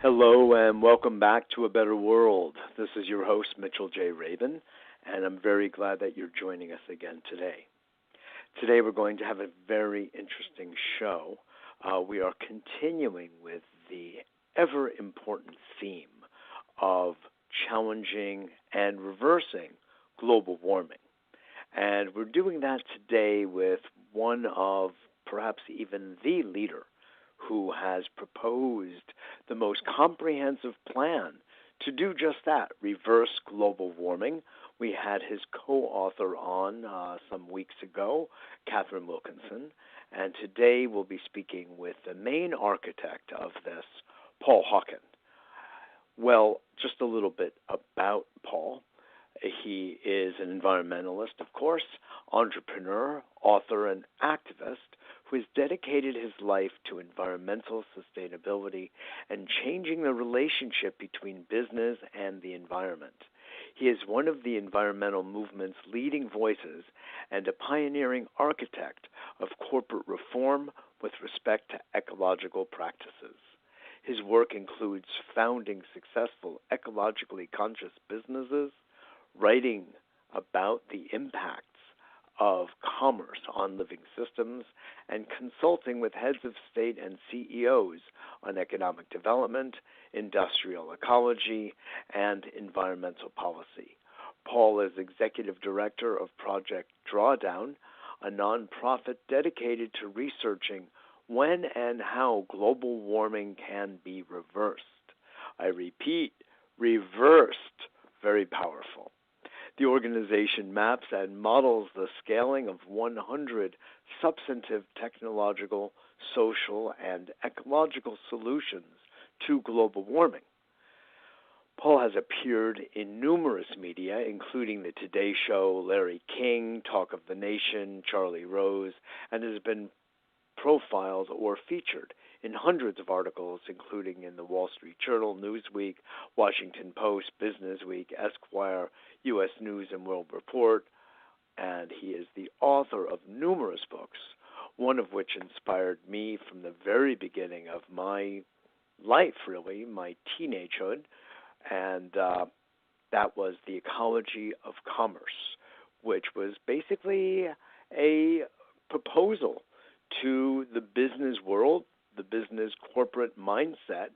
Hello and welcome back to A Better World. This is your host, Mitchell J. Rabin, and I'm very glad that you're joining us again today. Today we're going to have a very interesting show. We are continuing with the ever-important theme of challenging and reversing global warming. And we're doing that today with one of perhaps even the leader who has proposed the most comprehensive plan to do just that, reverse global warming. We had his co-author on some weeks ago, Catherine Wilkinson, and today we'll be speaking with the main architect of this, Paul Hawken. Well, just a little bit about Paul. He is an environmentalist, of course, entrepreneur, author, and activist who has dedicated his life to environmental sustainability and changing the relationship between business and the environment. He is one of the environmental movement's leading voices and a pioneering architect of corporate reform with respect to ecological practices. His work includes founding successful ecologically conscious businesses, writing about the impacts of commerce on living systems, and consulting with heads of state and CEOs on economic development, industrial ecology, and environmental policy. Paul is executive director of Project Drawdown, a nonprofit dedicated to researching when and how global warming can be reversed. I repeat, reversed. Very powerful. The organization maps and models the scaling of 100 substantive technological, social, and ecological solutions to global warming. Paul has appeared in numerous media, including The Today Show, Larry King, Talk of the Nation, Charlie Rose, and has been profiled or featured in hundreds of articles, including in the Wall Street Journal, Newsweek, Washington Post, Business Week, Esquire, U.S. News and World Report, and he is the author of numerous books, one of which inspired me from the very beginning of my life, really, my teenagehood, and that was The Ecology of Commerce, which was basically a proposal to the business world, the business corporate mindset,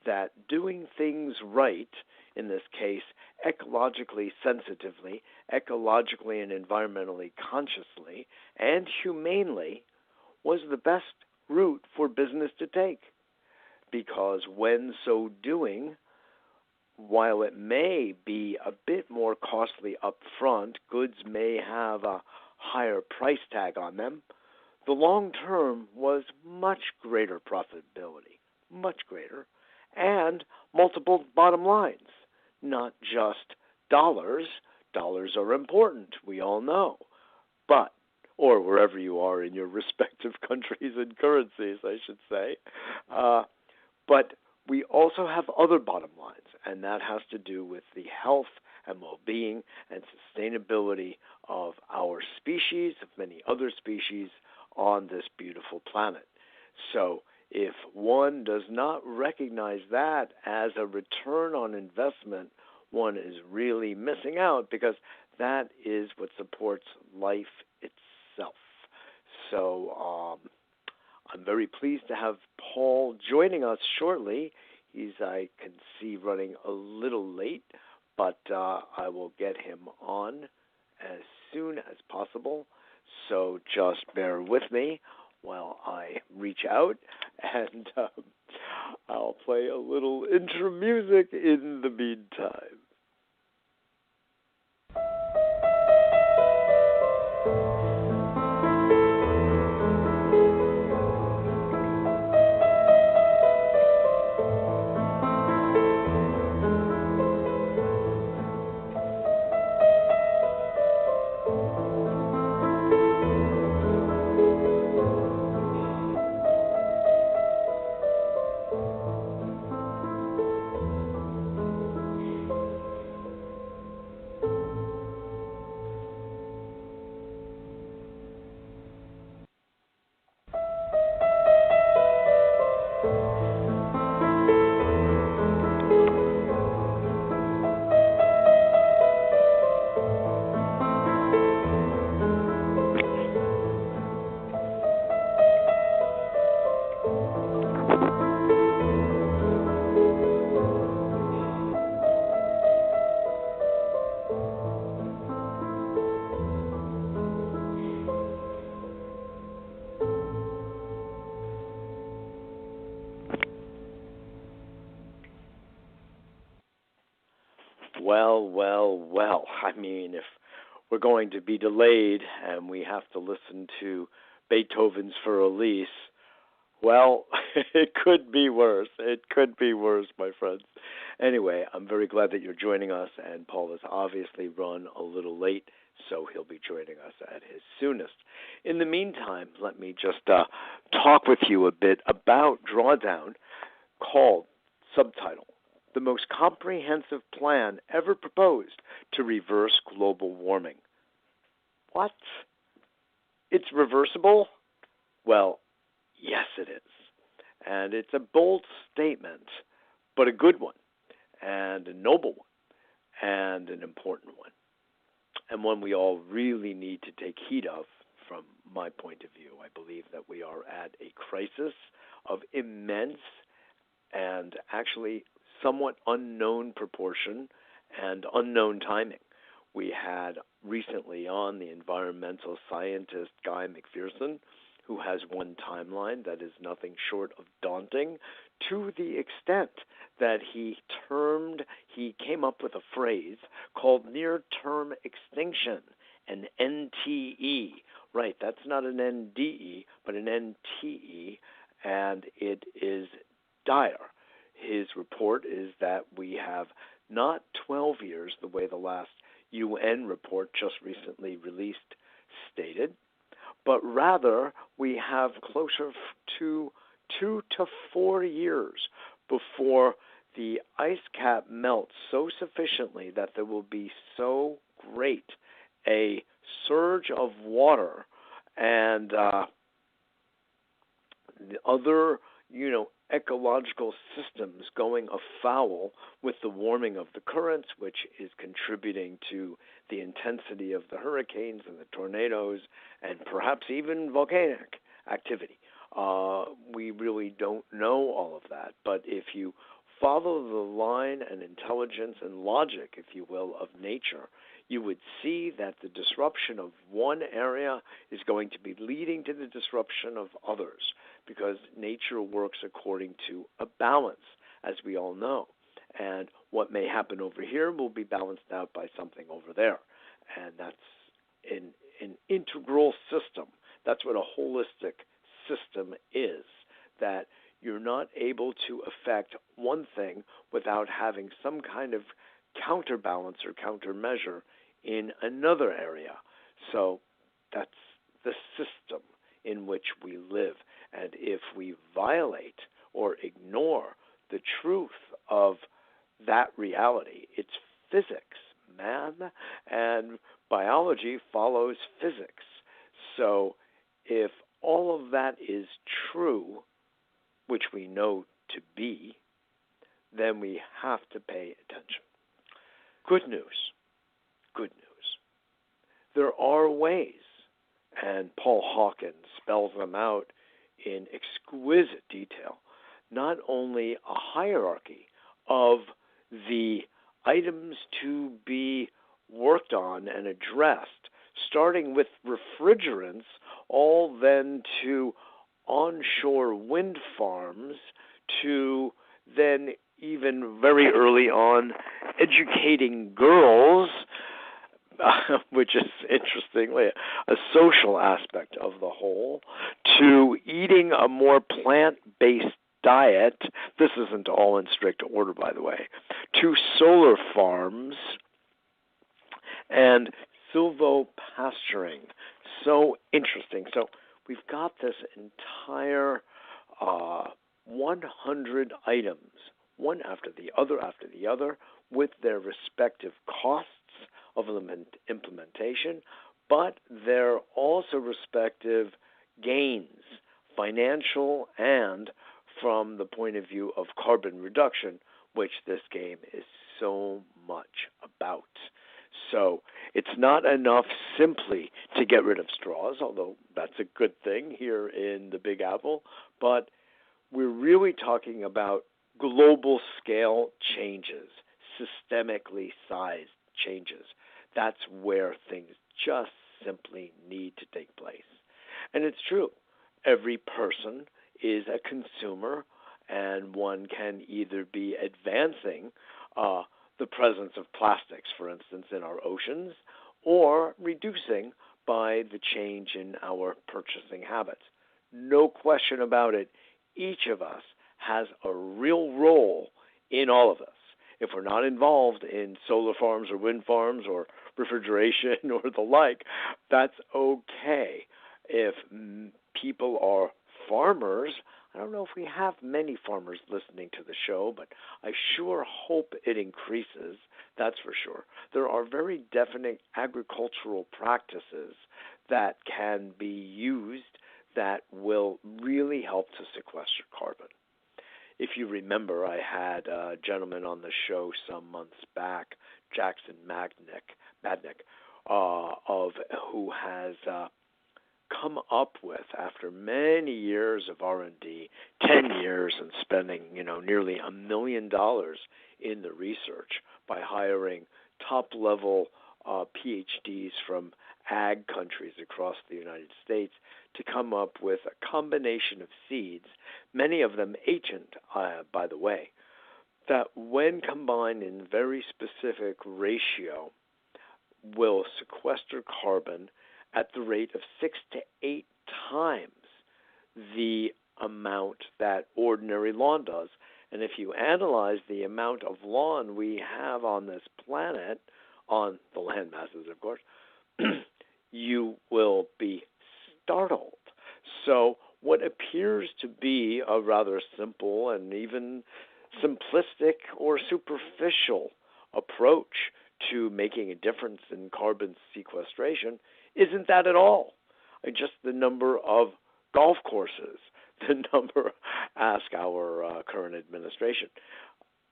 that doing things right, in this case, ecologically sensitively, ecologically and environmentally consciously, and humanely, was the best route for business to take. Because when so doing, while it may be a bit more costly up front, goods may have a higher price tag on them, the long term was much greater profitability, much greater, and multiple bottom lines, not just dollars. Dollars are important, we all know, but, or wherever you are in your respective countries and currencies, I should say, but we also have other bottom lines, and that has to do with the health and well-being and sustainability of our species, of many other species, on this beautiful planet. So if one does not recognize that as a return on investment, one is really missing out, because that is what supports life itself. So I'm very pleased to have Paul joining us shortly. He's, I can see, running a little late, but I will get him on as soon as possible. So just bear with me while I reach out, and I'll play a little intro music in the meantime. Well. I mean, if we're going to be delayed and we have to listen to Beethoven's For Elise, well, it could be worse. It could be worse, my friends. Anyway, I'm very glad that you're joining us, and Paul has obviously run a little late, so he'll be joining us at his soonest. In the meantime, let me just talk with you a bit about Drawdown, called, subtitle, The Most Comprehensive Plan Ever Proposed to Reverse Global Warming. What? It's reversible? Well, yes, it is. And it's a bold statement, but a good one, and a noble one, and an important one, and one we all really need to take heed of. From my point of view, I believe that we are at a crisis of immense and actually somewhat unknown proportion and unknown timing. We had recently on the environmental scientist Guy McPherson, who has one timeline that is nothing short of daunting, to the extent that he came up with a phrase called near-term extinction, an NTE. Right, that's not an NDE, but an NTE, and it is dire. His report is that we have not 12 years, the way the last UN report just recently released stated, but rather we have closer to 2 to 4 years before the ice cap melts so sufficiently that there will be so great a surge of water and the other, ecological systems going afoul with the warming of the currents, which is contributing to the intensity of the hurricanes and the tornadoes and perhaps even volcanic activity. We really don't know all of that, but if you follow the line and intelligence and logic, if you will, of nature, you would see that the disruption of one area is going to be leading to the disruption of others, because nature works according to a balance, as we all know. And what may happen over here will be balanced out by something over there. And that's an integral system. That's what a holistic system is, that you're not able to affect one thing without having some kind of counterbalance or countermeasure in another area. So that's the system in which we live. And if we violate or ignore the truth of that reality, it's physics, man, and biology follows physics. So if all of that is true, which we know to be, then we have to pay attention. Good news. There are ways, and Paul Hawken spells them out in exquisite detail, not only a hierarchy of the items to be worked on and addressed, starting with refrigerants, all then to onshore wind farms, to then even very early on educating girls, which is interestingly a social aspect of the whole, to eating a more plant-based diet. This isn't all in strict order, by the way. To solar farms and silvopasturing. So interesting. So we've got this entire 100 items, one after the other, with their respective costs of implementation, but their also respective gains, financial and from the point of view of carbon reduction, which this game is so much about. So it's not enough simply to get rid of straws, although that's a good thing here in the Big Apple, but we're really talking about global scale changes, systemically sized changes. That's where things just simply need to take place. And it's true. Every person is a consumer, and one can either be advancing the presence of plastics, for instance, in our oceans, or reducing by the change in our purchasing habits. No question about it, each of us has a real role in all of this. If we're not involved in solar farms or wind farms or refrigeration or the like, that's okay. If people are farmers, I don't know if we have many farmers listening to the show, but I sure hope it increases, that's for sure. There are very definite agricultural practices that can be used that will really help to sequester carbon. If you remember, I had a gentleman on the show some months back, Jackson Madnick, who has come up with, after many years of R&D, 10 years and spending, nearly $1 million in the research by hiring top-level PhDs from ag countries across the United States to come up with a combination of seeds, many of them ancient, by the way, that when combined in very specific ratio will sequester carbon at the rate of 6 to 8 times the amount that ordinary lawn does. And if you analyze the amount of lawn we have on this planet, on the land masses, of course, you will be startled. So what appears to be a rather simple and even simplistic or superficial approach to making a difference in carbon sequestration isn't that at all. Just the number of golf courses, the number, ask our current administration,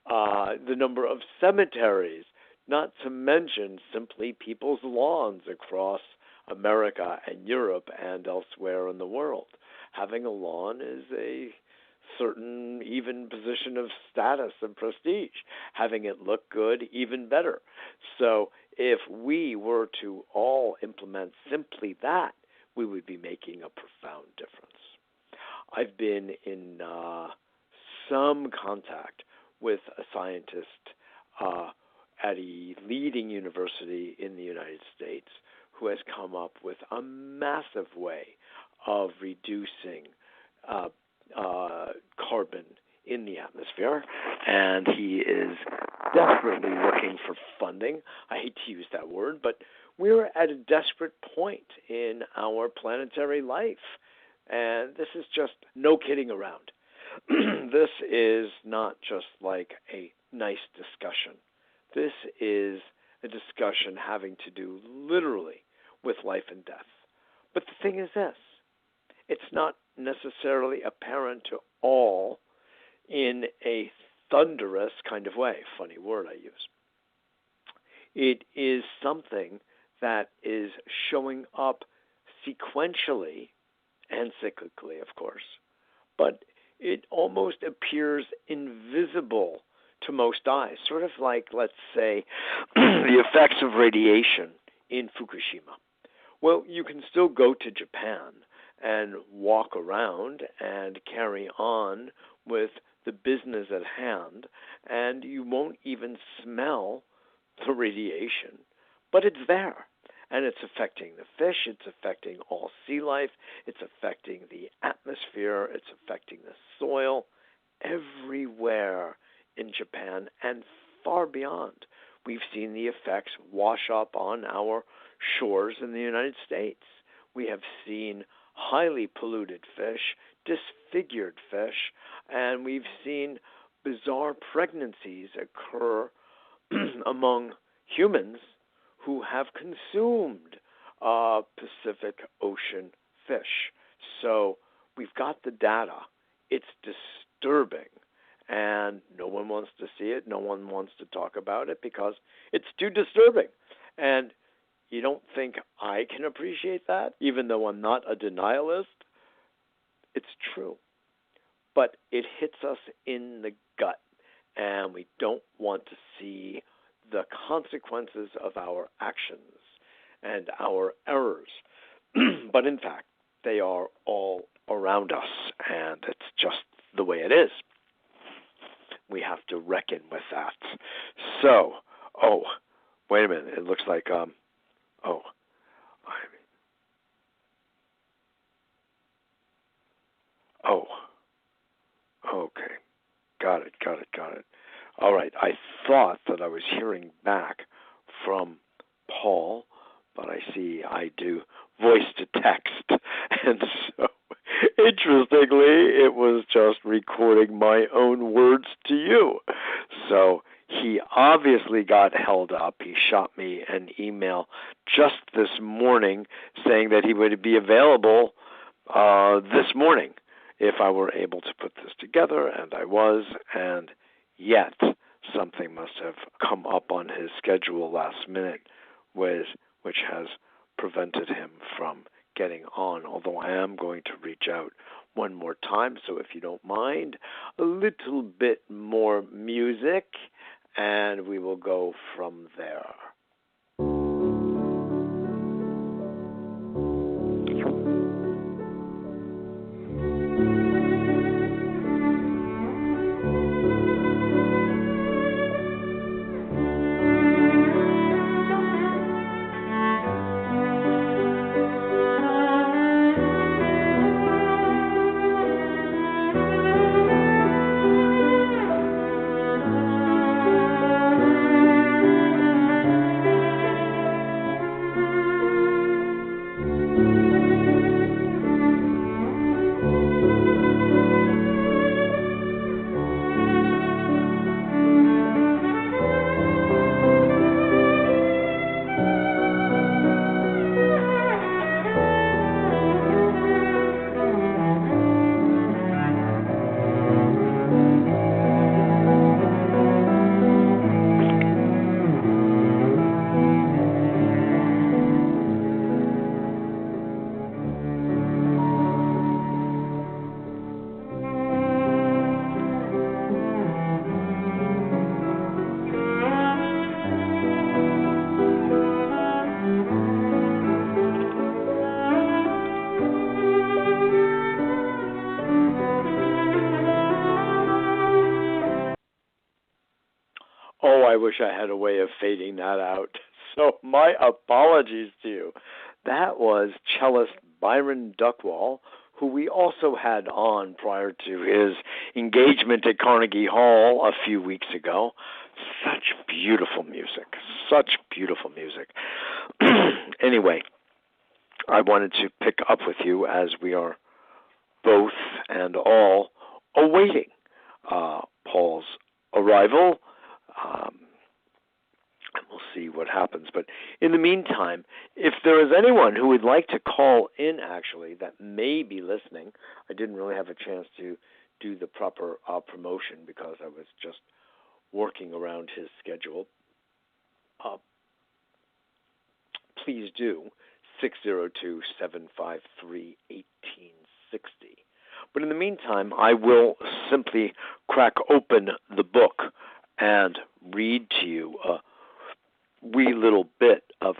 the number of cemeteries, not to mention simply people's lawns across America and Europe and elsewhere in the world. Having a lawn is a certain even position of status and prestige. Having it look good, even better. So if we were to all implement simply that, we would be making a profound difference. I've been in some contact with a scientist at a leading university in the United States who has come up with a massive way of reducing carbon in the atmosphere, and he is desperately looking for funding. I hate to use that word, but we're at a desperate point in our planetary life, and this is just no kidding around. This is not just like a nice discussion. This is a discussion having to do literally with life and death. But the thing is this, it's not necessarily apparent to all in a thunderous kind of way. Funny word I use. It is something that is showing up sequentially and cyclically, of course, but it almost appears invisible to most eyes, sort of like, let's say, the effects of radiation in Fukushima. Well, you can still go to Japan and walk around and carry on with the business at hand, and you won't even smell the radiation, but it's there. And it's affecting the fish, it's affecting all sea life, it's affecting the atmosphere, it's affecting the soil, everywhere in Japan and far beyond. We've seen the effects wash up on our shores in the United States. We have seen highly polluted fish, disfigured fish, and we've seen bizarre pregnancies occur among humans who have consumed Pacific Ocean fish. So we've got the data. It's disturbing, and no one wants to see it. No one wants to talk about it because it's too disturbing. And you don't think I can appreciate that, even though I'm not a denialist? It's true. But it hits us in the gut, and we don't want to see the consequences of our actions and our errors. But in fact, they are all around us, and it's just the way it is. We have to reckon with that. So, wait a minute. It looks like, okay. Got it. All right. I thought that I was hearing back from Paul, but I see I do voice to text. And so, interestingly, it was just recording my own words to you. So he obviously got held up. He shot me an email just this morning saying that he would be available this morning if I were able to put this together, and I was, and yet something must have come up on his schedule last minute, which has prevented him from getting on, although I am going to reach out one more time. So if you don't mind, a little bit more music, and we will go from there. I wish I had a way of fading that out. So my apologies to you. That was cellist Byron Duckwall, who we also had on prior to his engagement at Carnegie Hall a few weeks ago. Such beautiful music. Anyway, I wanted to pick up with you as we are both and all awaiting Paul's arrival. And we'll see what happens. But in the meantime, if there is anyone who would like to call in, actually, that may be listening, I didn't really have a chance to do the proper promotion because I was just working around his schedule. Please do 602-753-1860. But in the meantime, I will simply crack open the book and read to you a wee little bit of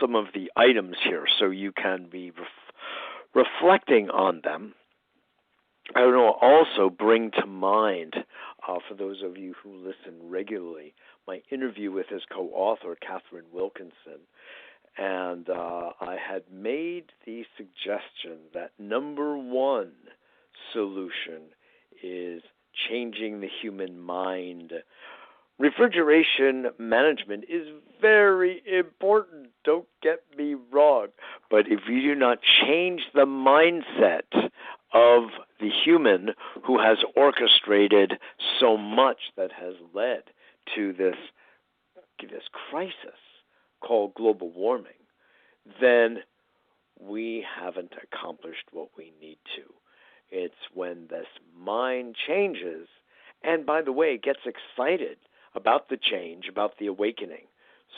some of the items here so you can be reflecting on them. I will also bring to mind, for those of you who listen regularly, my interview with his co-author, Catherine Wilkinson. And I had made the suggestion that number one solution is changing the human mind. Refrigeration management is very important, don't get me wrong. But if you do not change the mindset of the human who has orchestrated so much that has led to this crisis called global warming, then we haven't accomplished what we need to. It's when this mind changes, and by the way, gets excited about the change, about the awakening,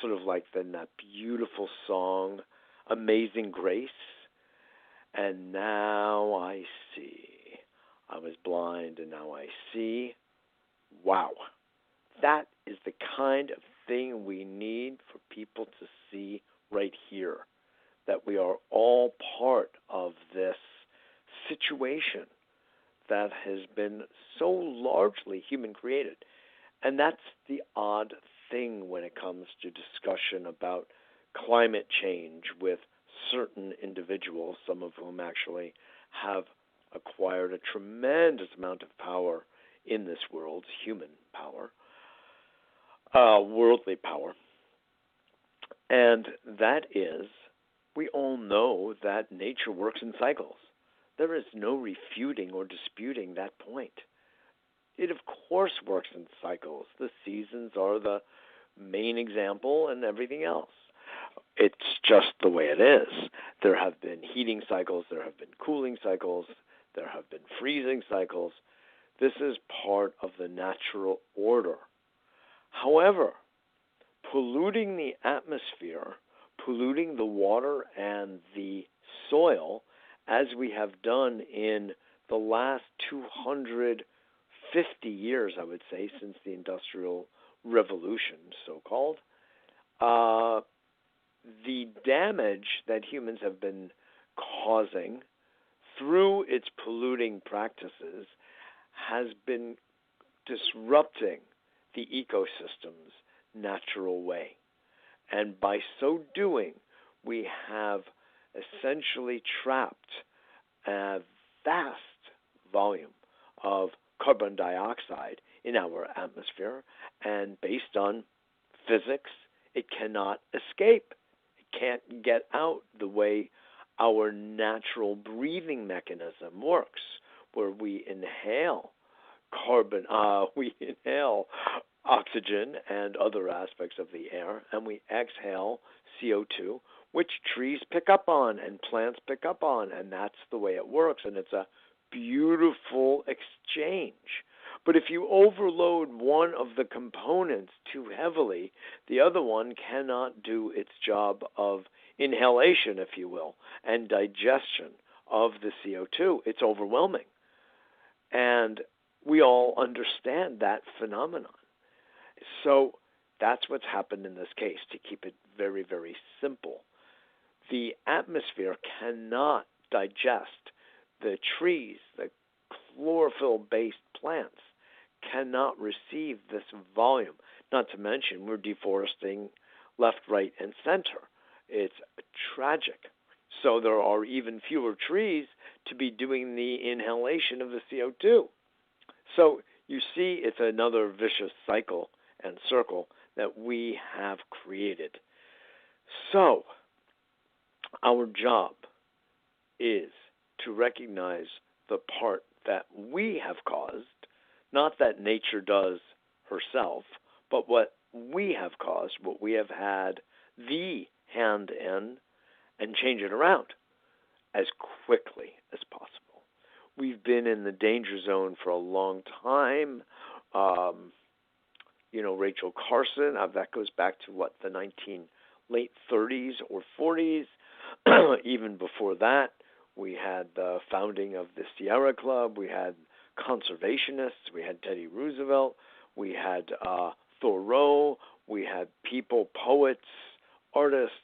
sort of like in that beautiful song, Amazing Grace. And now I see. I was blind and now I see. Wow. That is the kind of thing we need for people to see right here, that we are all part of this situation that has been so largely human created. And that's the odd thing when it comes to discussion about climate change with certain individuals, some of whom actually have acquired a tremendous amount of power in this world, human power, worldly power. And that is, we all know that nature works in cycles. There is no refuting or disputing that point. It, of course, works in cycles. The seasons are the main example and everything else. It's just the way it is. There have been heating cycles, there have been cooling cycles, there have been freezing cycles. This is part of the natural order. However, polluting the atmosphere, polluting the water and the soil, as we have done in the last 250 years, I would say, since the Industrial Revolution, so-called, the damage that humans have been causing through its polluting practices has been disrupting the ecosystem's natural way. And by so doing, we have essentially trapped a vast volume of carbon dioxide in our atmosphere, and based on physics, it cannot escape. It can't get out the way our natural breathing mechanism works, where we inhale we inhale oxygen and other aspects of the air, and we exhale CO2, which trees pick up on and plants pick up on, and that's the way it works, and it's a beautiful exchange. But if you overload one of the components too heavily, the other one cannot do its job of inhalation, if you will, and digestion of the CO2. It's overwhelming. And we all understand that phenomenon. So that's what's happened in this case, to keep it very, very simple. The atmosphere cannot digest the trees, the chlorophyll-based plants cannot receive this volume. Not to mention, we're deforesting left, right, and center. It's tragic. So there are even fewer trees to be doing the inhalation of the CO2. So you see, it's another vicious cycle and circle that we have created. So our job is to recognize the part that we have caused, not that nature does herself, but what we have caused, what we have had the hand in, and change it around as quickly as possible. We've been in the danger zone for a long time. Rachel Carson, that goes back to the late 30s or 40s. Even before that, we had the founding of the Sierra Club. We had conservationists. We had Teddy Roosevelt. We had Thoreau. We had people, poets, artists,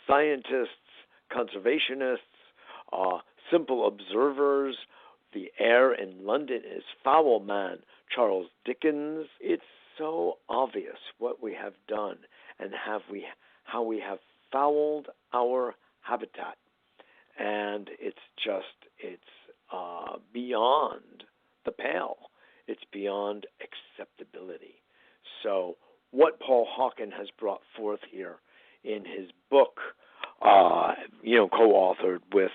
scientists, conservationists, simple observers. The air in London is foul, man. Charles Dickens. It's so obvious what we have done and how we have fouled our habitat. And it's beyond the pale. It's beyond acceptability. So what Paul Hawken has brought forth here in his book, co-authored with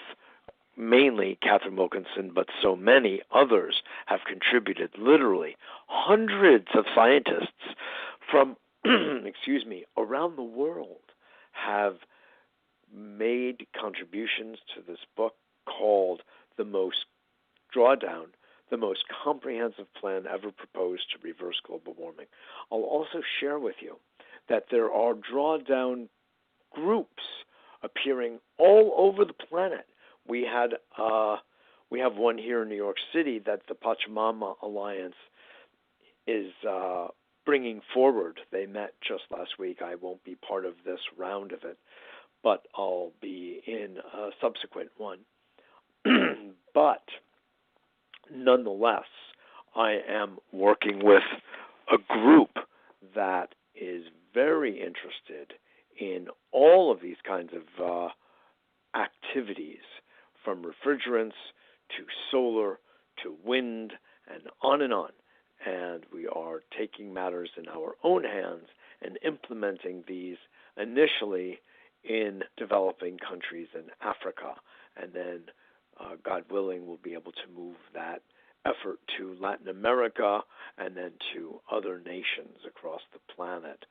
mainly Catherine Wilkinson, but so many others have contributed. Literally hundreds of scientists from, around the world have made contributions to this book called The Most Comprehensive Plan Ever Proposed to Reverse Global Warming. I'll also share with you that there are drawdown groups appearing all over the planet. We have one here in New York City that the Pachamama Alliance is bringing forward. They met just last week. I won't be part of this round of it, but I'll be in a subsequent one. But nonetheless, I am working with a group that is very interested in all of these kinds of activities, from refrigerants to solar to wind and on and on. And we are taking matters in our own hands and implementing these initially in developing countries in Africa. And then, God willing, we'll be able to move that effort to Latin America and then to other nations across the planet.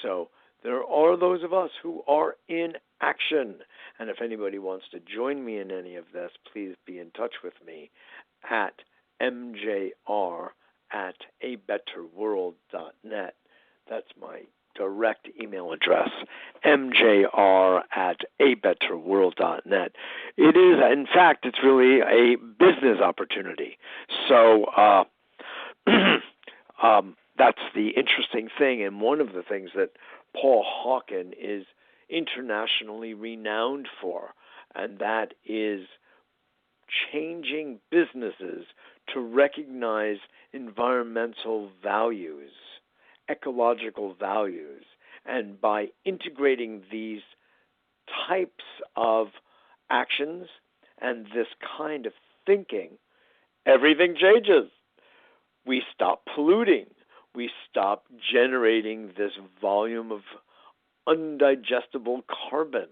So there are those of us who are in action. And if anybody wants to join me in any of this, please be in touch with me at mjr@abetterworld.net. That's my direct email address, mjr@abetterworld.net. It is, in fact, it's really a business opportunity. So that's the interesting thing, and one of the things that Paul Hawken is internationally renowned for, and that is changing businesses to recognize environmental values, ecological values, and by integrating these types of actions and this kind of thinking, everything changes. We stop polluting. We stop generating this volume of undigestible carbon,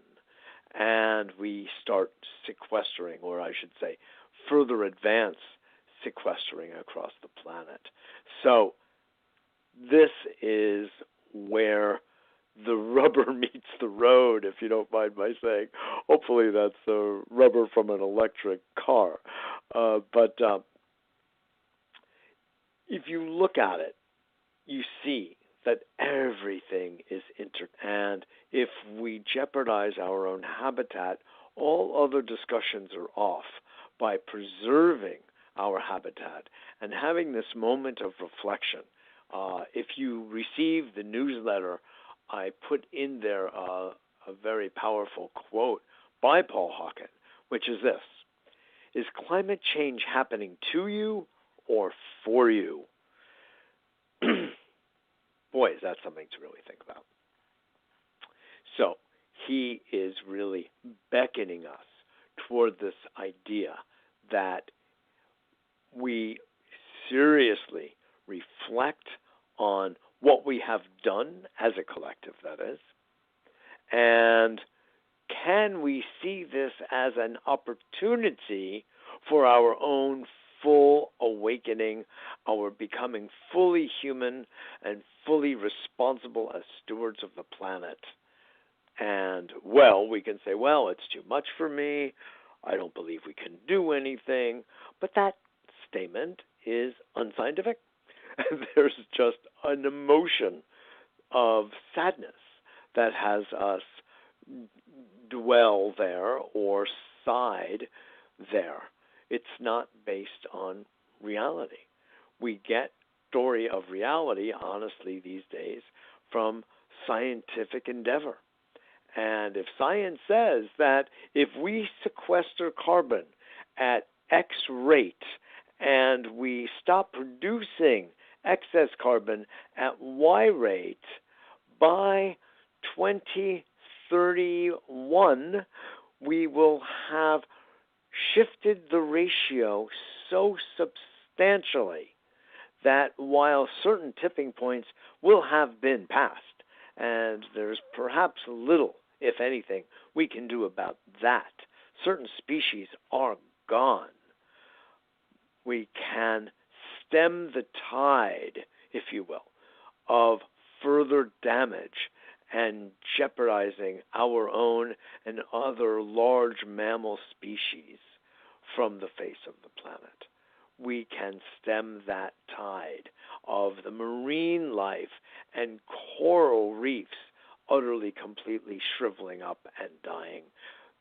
and we start sequestering, or I should say, further advance sequestering across the planet. So this is where the rubber meets the road, if you don't mind my saying. Hopefully that's the rubber from an electric car. But if you look at it, you see that everything is and if we jeopardize our own habitat, all other discussions are off. By preserving our habitat and having this moment of reflection. If you receive the newsletter, I put in there a very powerful quote by Paul Hawken, which is this: is climate change happening to you or for you? Boy, is that something to really think about. So he is really beckoning us toward this idea that we seriously reflect on what we have done as a collective, that is, and can we see this as an opportunity for our own full awakening, our becoming fully human and fully responsible as stewards of the planet? And, well, we can say, well, it's too much for me. I don't believe we can do anything. But that statement is unscientific. There's just an emotion of sadness that has us dwell there or side there. It's not based on reality. We get story of reality, honestly, these days from scientific endeavor. And if science says that if we sequester carbon at X rate and we stop producing excess carbon at Y rate, by 2031, we will have shifted the ratio so substantially that while certain tipping points will have been passed, and there's perhaps little, if anything, we can do about that, certain species are gone, we can stem the tide, if you will, of further damage and jeopardizing our own and other large mammal species from the face of the planet. We can stem that tide of the marine life and coral reefs utterly, completely shriveling up and dying,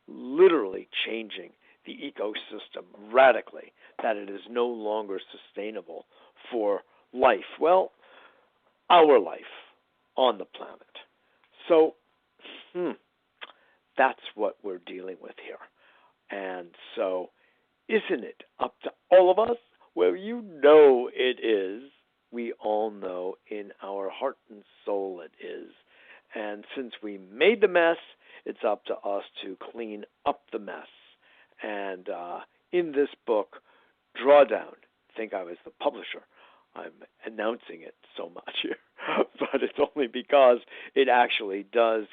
literally changing the ecosystem radically, that it is no longer sustainable for life. Well, our life on the planet. So, that's what we're dealing with here. And so, isn't it up to all of us? Well, you know it is. We all know in our heart and soul it is. And since we made the mess, it's up to us to clean up the mess. And in this book, Drawdown, I think I was the publisher. I'm announcing it so much here, but it's only because it actually does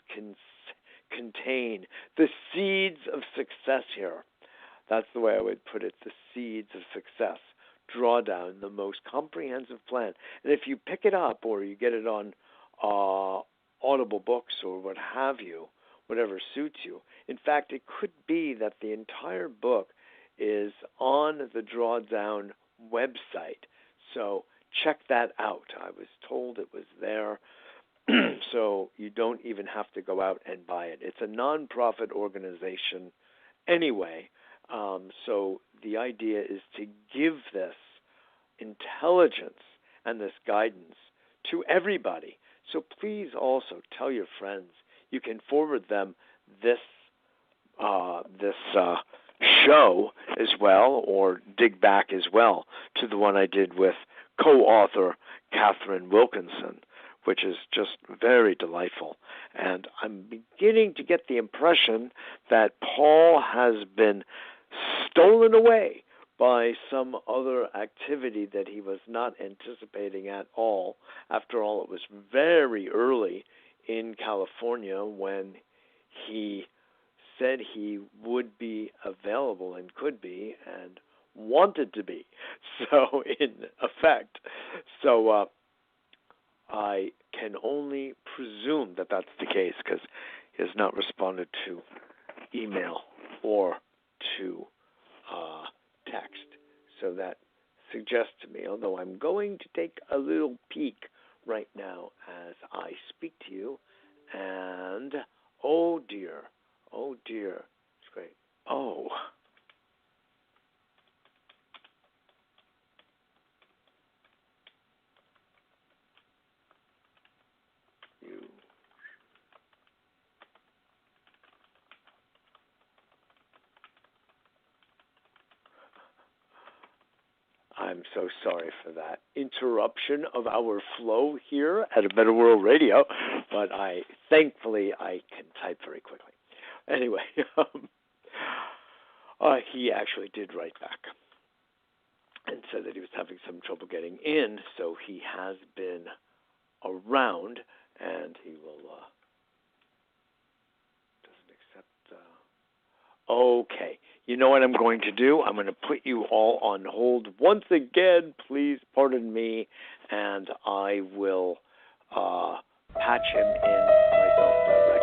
contain the seeds of success here. That's the way I would put it, the seeds of success. Drawdown, the most comprehensive plan. And if you pick it up or you get it on Audible Books or what have you, whatever suits you. In fact, it could be that the entire book is on the Drawdown website. So check that out. I was told it was there, so you don't even have to go out and buy it. It's a nonprofit organization anyway, so the idea is to give this intelligence and this guidance to everybody. So please also tell your friends. You can forward them this show as well, or dig back as well to the one I did with co-author Catherine Wilkinson, which is just very delightful. And I'm beginning to get the impression that Paul has been stolen away by some other activity that he was not anticipating at all. After all, it was very early in California when he said he would be available and could be and wanted to be, so in effect. So I can only presume that that's the case because he has not responded to email or to text. So that suggests to me, although I'm going to take a little peek right now as I speak to you, and oh dear, it's great. Oh. I'm so sorry for that interruption of our flow here at A Better World Radio, but thankfully I can type very quickly. Anyway, he actually did write back and said that he was having some trouble getting in, so he has been around, and he will doesn't accept. Okay. You know what I'm going to do? I'm going to put you all on hold once again. Please pardon me, and I will patch him in myself directly.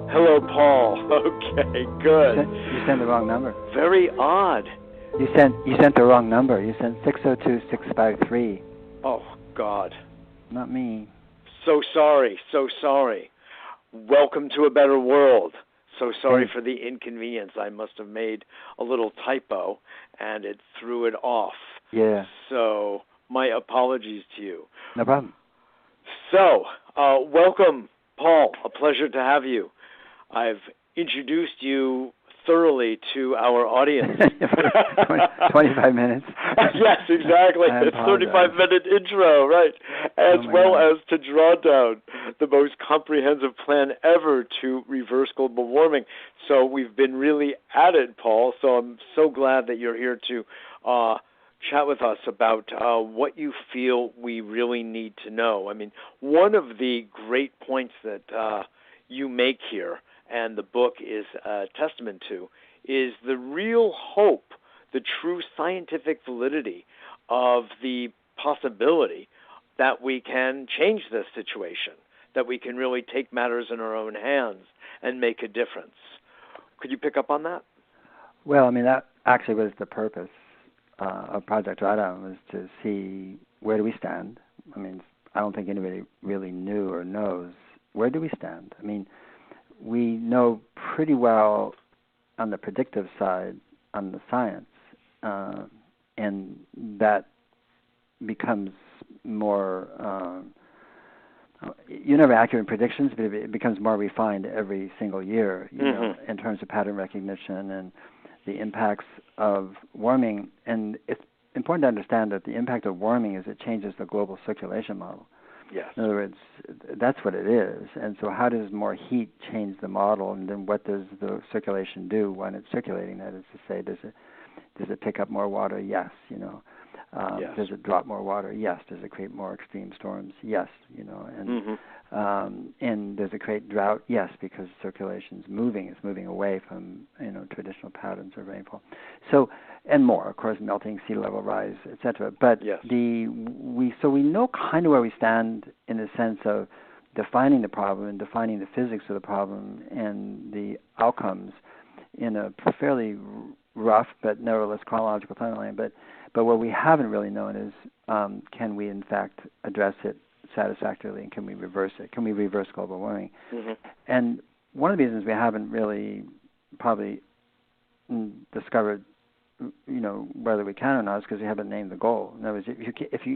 Hello, Paul. Okay, good. You sent the wrong number. Very odd. You sent the wrong number. You sent 602-653. Oh, God. Not me. So sorry. Welcome to A Better World. So sorry for the inconvenience. I must have made a little typo, and it threw it off. Yeah. So my apologies to you. No problem. So, welcome, Paul. A pleasure to have you. I've introduced you thoroughly to our audience. 25 minutes. Yes, exactly. It's 35-minute intro, right? As as to Drawdown, the most comprehensive plan ever to reverse global warming. So we've been really at it, Paul. So I'm so glad that you're here to chat with us about what you feel we really need to know. I mean, one of the great points that you make here, and the book is a testament to, is the real hope, the true scientific validity of the possibility that we can change this situation, that we can really take matters in our own hands and make a difference. Could you pick up on that? Well, I mean, that actually was the purpose of Project Drawdown, was to see where do we stand. I mean, I don't think anybody really knew or knows. Where do we stand? I mean, we know pretty well on the predictive side, on the science, and that becomes more. You never accurate in predictions, but it becomes more refined every single year. You know, in terms of pattern recognition and the impacts of warming. And it's important to understand that the impact of warming is it changes the global circulation model. Yes. In other words, that's what it is. And so how does more heat change the model, and then what does the circulation do when it's circulating? That is to say, does it pick up more water? Yes, you know. Yes. Does it drop more water? Yes. Does it create more extreme storms? Yes, you know. And does it create drought? Yes, because circulation's moving. It's moving away from, you know, traditional patterns of rainfall. So, and more, of course, melting, sea level rise, etc. But yes. we know kind of where we stand in the sense of defining the problem and defining the physics of the problem and the outcomes in a fairly rough but nevertheless chronological timeline. But what we haven't really known is can we in fact address it satisfactorily, and can we reverse it? Can we reverse global warming? And one of the reasons we haven't really probably discovered, you know, whether we can or not is because we haven't named the goal. In other words, if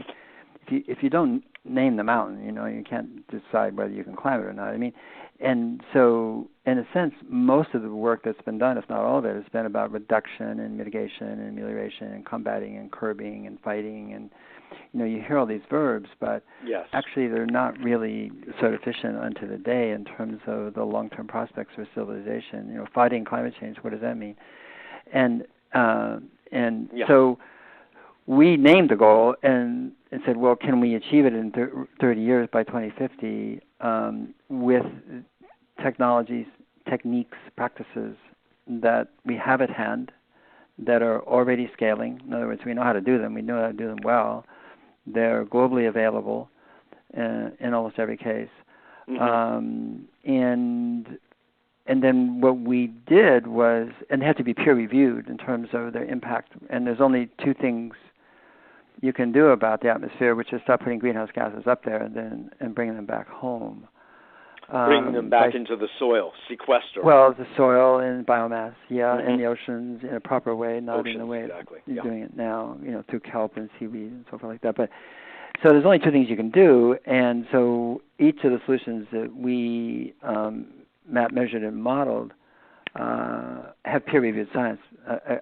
you don't name the mountain, you know, you can't decide whether you can climb it or not. I mean, and so in a sense, most of the work that's been done, if not all of it, has been about reduction and mitigation and amelioration and combating and curbing and fighting. And you know, you hear all these verbs, but yes. actually they're not really so efficient unto the day in terms of the long-term prospects for civilization. You know, fighting climate change, what does that mean? And so we named the goal and said, well, can we achieve it in 30 years by 2050 with technologies, techniques, practices that we have at hand that are already scaling. In other words, we know how to do them. We know how to do them well. They're globally available in almost every case. And then what we did was, and they had to be peer-reviewed in terms of their impact. And there's only two things you can do about the atmosphere, which is stop putting greenhouse gases up there and bringing them back home. Bringing them back into the soil, sequester. Well, the soil and biomass, and the oceans in a proper way, not in the way you're doing it now, you know, through kelp and seaweed and so forth like that. But so there's only two things you can do, and so each of the solutions that we mapped, measured, and modeled have peer-reviewed science,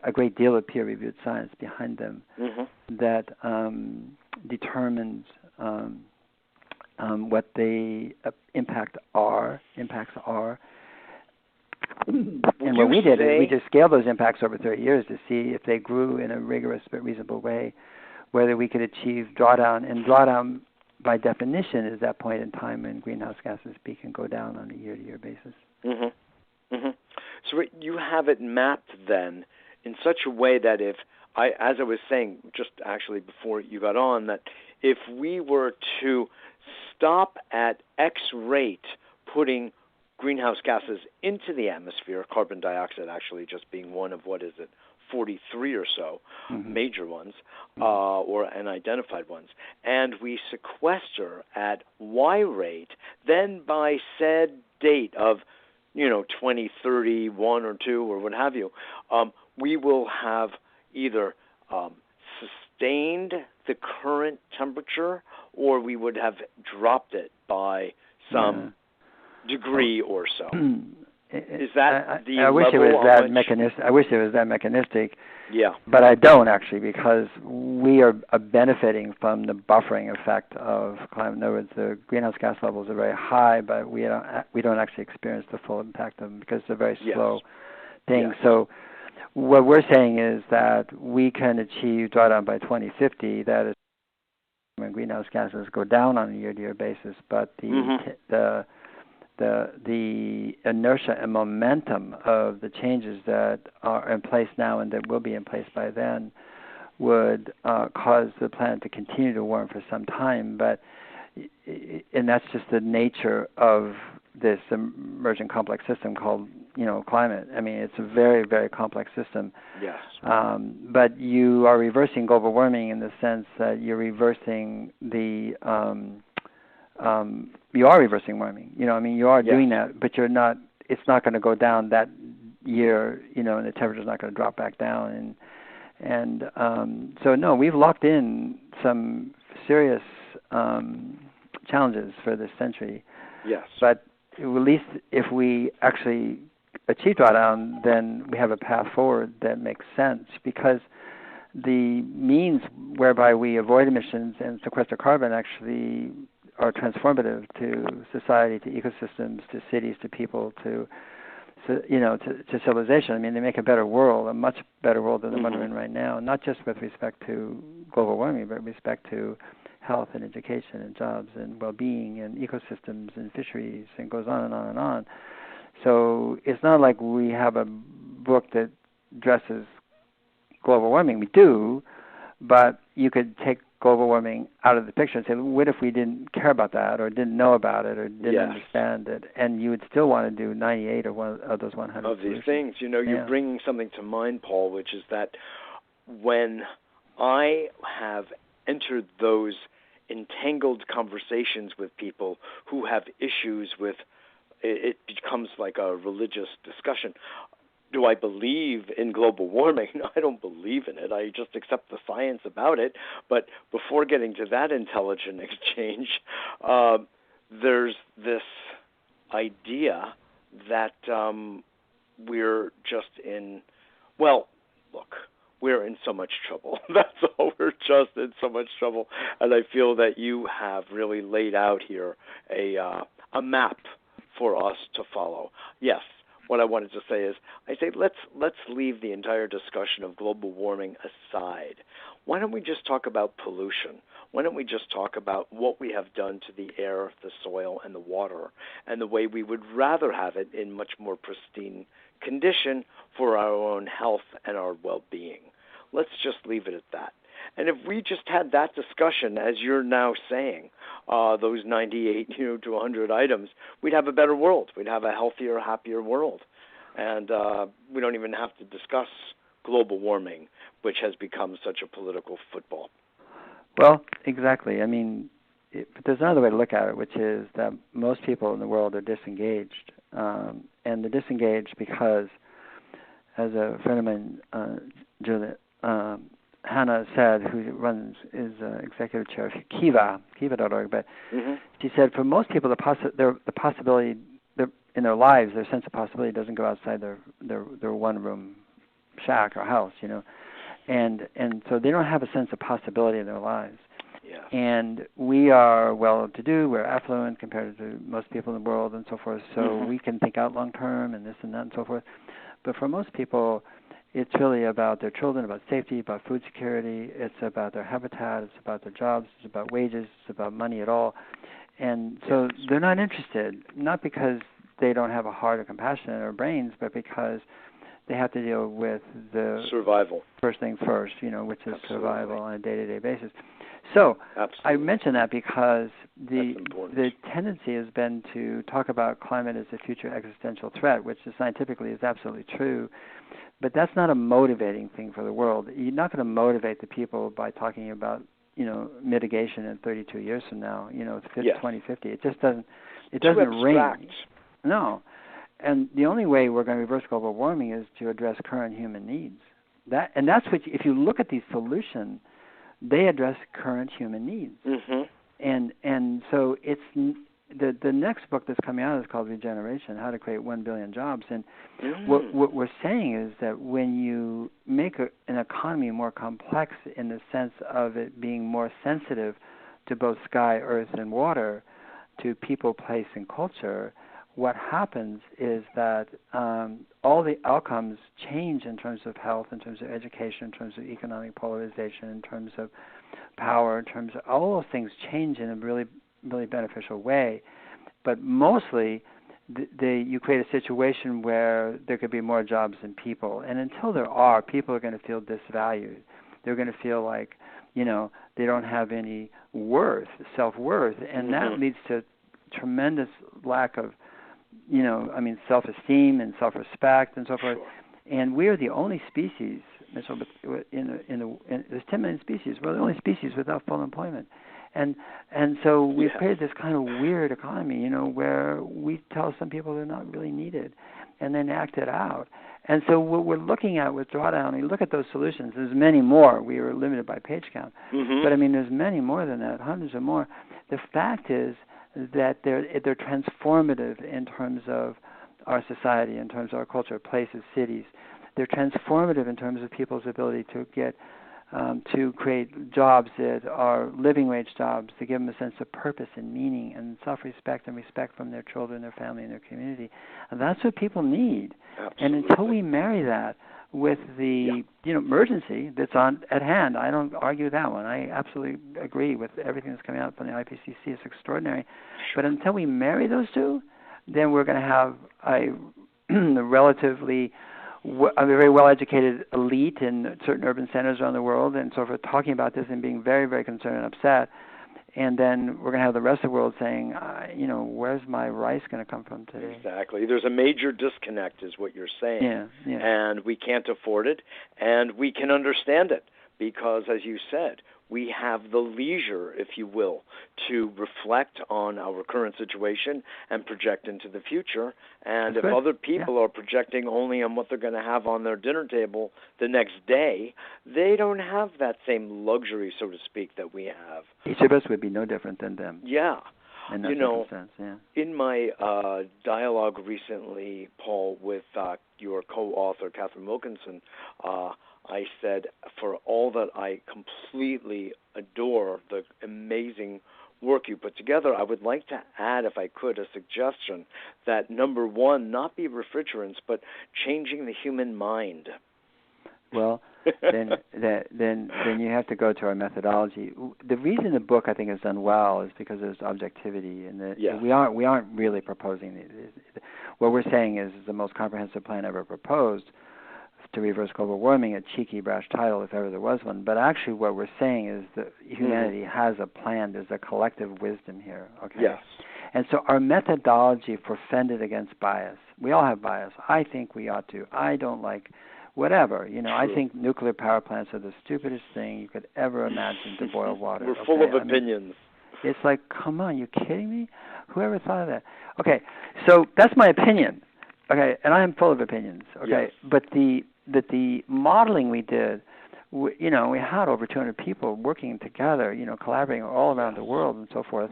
a great deal of peer-reviewed science behind them that determines what the impacts are. And what we did is we just scaled those impacts over 30 years to see if they grew in a rigorous but reasonable way, whether we could achieve drawdown. And drawdown, by definition, is that point in time when greenhouse gases peak and go down on a year-to-year basis. So you have it mapped then in such a way that as I was saying just actually before you got on, that if we were to stop at X rate putting greenhouse gases into the atmosphere, carbon dioxide actually just being one of, 43 or so major ones or unidentified ones, and we sequester at Y rate, then by said date of 2031 or 2 or what have you, we will have either sustained the current temperature or we would have dropped it by some degree or so. Is that the I wish it was that mechanistic. I wish it was that mechanistic. Yeah. But I don't actually, because we are benefiting from the buffering effect of climate. In other words, the greenhouse gas levels are very high, but we don't actually experience the full impact of them because it's a very slow thing. So what we're saying is that we can achieve drawdown by 2050. That is when greenhouse gases go down on a year-to-year basis, but the inertia and momentum of the changes that are in place now and that will be in place by then would cause the planet to continue to warm for some time. And that's just the nature of this emergent complex system called, climate. I mean, it's a very, very complex system. Yes. But you are reversing global warming in the sense that you're reversing the you are reversing warming. You are doing that, but you're not. It's not going to go down that year. And the temperature's not going to drop back down. And so, no, we've locked in some serious challenges for this century. Yes. But at least if we actually achieve drawdown, then we have a path forward that makes sense, because the means whereby we avoid emissions and sequester carbon actually are transformative to society, to ecosystems, to cities, to people, to civilization. I mean, they make a better world, a much better world than the one we're in right now, not just with respect to global warming, but with respect to health and education and jobs and well-being and ecosystems and fisheries, and goes on and on and on. So it's not like we have a book that addresses global warming. We do, but you could take global warming out of the picture and say, what if we didn't care about that, or didn't know about it, or didn't understand it? And you would still want to do 98 of those 100 of these solutions. things. You know, you're bringing something to mind, Paul, which is that when I have entered those entangled conversations with people who have issues with, it becomes like a religious discussion. Do I believe in global warming? No, I don't believe in it. I just accept the science about it. But before getting to that intelligent exchange, there's this idea that we're just in, well, look, we're in so much trouble. That's all. We're just in so much trouble. And I feel that you have really laid out here a map for us to follow. Yes. What I wanted to say is, I say let's leave the entire discussion of global warming aside. Why don't we just talk about pollution? Why don't we just talk about what we have done to the air, the soil, and the water, and the way we would rather have it in much more pristine condition for our own health and our well-being? Let's just leave it at that. And if we just had that discussion, as you're now saying, those 98 to 100 items, we'd have a better world. We'd have a healthier, happier world. And we don't even have to discuss global warming, which has become such a political football. Well, exactly. I mean, but there's another way to look at it, which is that most people in the world are disengaged. And they're disengaged because, as a friend of mine, Juliet, Hannah said, who is executive chair of Kiva.org, but she said for most people, the possibility in their lives, their sense of possibility doesn't go outside their one-room shack or house, and so they don't have a sense of possibility in their lives. Yes. And we are well-to-do, we're affluent compared to most people in the world and so forth, so we can think out long-term and this and that and so forth. But for most people, it's really about their children, about safety, about food security. It's about their habitat. It's about their jobs. It's about wages. It's about money at all. And so they're not interested, not because they don't have a heart or compassion or brains, but because they have to deal with the survival. First things first, which is survival on a day-to-day basis. So I mention that because the tendency has been to talk about climate as a future existential threat, which scientifically is absolutely true. But that's not a motivating thing for the world. You're not going to motivate the people by talking about, mitigation in 32 years from now, 2050. It just doesn't. It doesn't ring. No. And the only way we're going to reverse global warming is to address current human needs. That's what. If you look at these solutions, they address current human needs. And so it's. The next book that's coming out is called Regeneration, How to Create 1 Billion Jobs. And what we're saying is that when you make an economy more complex in the sense of it being more sensitive to both sky, earth, and water, to people, place, and culture, what happens is that all the outcomes change in terms of health, in terms of education, in terms of economic polarization, in terms of power, in terms of all those things change in a really beneficial way. But mostly you create a situation where there could be more jobs than people. And until there are, people are going to feel disvalued. They're going to feel like, they don't have any self-worth. And that leads to tremendous lack of, self-esteem and self-respect and so forth. And we are the only species, Mitchell, there's 10 million species. We're the only species without full employment. And so we've created this kind of weird economy, where we tell some people they're not really needed, and then act it out. And so what we're looking at with drawdown, we look at those solutions. There's many more. We were limited by page count. Mm-hmm. But, I mean, there's many more than that, hundreds or more. The fact is that they're transformative in terms of our society, in terms of our culture, places, cities. They're transformative in terms of people's ability to get to create jobs that are living wage jobs, to give them a sense of purpose and meaning and self-respect and respect from their children, their family, and their community. And that's what people need. Absolutely. And until we marry that with the emergency that's at hand, I don't argue that one. I absolutely agree with everything that's coming out from the IPCC. It's extraordinary. But until we marry those two, then we're going to have a very well-educated elite in certain urban centers around the world and so forth talking about this and being very, very concerned and upset. And then we're going to have the rest of the world saying, where's my rice going to come from today? Exactly. There's a major disconnect is what you're saying. Yeah. And we can't afford it, and we can understand it because, as you said, we have the leisure, if you will, to reflect on our current situation and project into the future. And if other people are projecting only on what they're going to have on their dinner table the next day, they don't have that same luxury, so to speak, that we have. Each of us would be no different than them. Yeah. In that circumstance, yeah. In my dialogue recently, Paul, with your co-author, Catherine Wilkinson, I said, for all that I completely adore the amazing work you put together, I would like to add, if I could, a suggestion that, number one, not be refrigerants, but changing the human mind. Well, then you have to go to our methodology. The reason the book, I think, has done well is because there's objectivity, and we aren't really proposing. What we're saying is the most comprehensive plan ever proposed to reverse global warming, a cheeky, brash title if ever there was one. But actually what we're saying is that humanity has a plan. There's a collective wisdom here. Okay. Yes. And so our methodology for fended against bias. We all have bias. I think we ought to. I don't like whatever. I think nuclear power plants are the stupidest thing you could ever imagine to boil water. We're full of opinions. It's like, come on, you kidding me? Whoever thought of that? Okay, so that's my opinion. Okay, and I am full of opinions. Okay, yes. But the modeling we did, we had over 200 people working together, collaborating all around the world and so forth.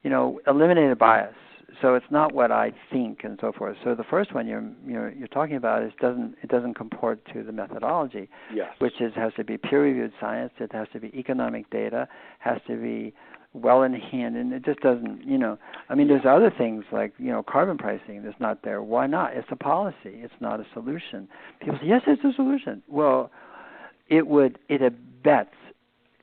Eliminated bias. So it's not what I think and so forth. So the first one you're talking about doesn't comport to the methodology, which has to be peer-reviewed science. It has to be economic data. Has to be well in hand, and it just doesn't. There's other things like carbon pricing that's not there. Why not? It's a policy. It's not a solution. People say yes, it's a solution. Well, it abets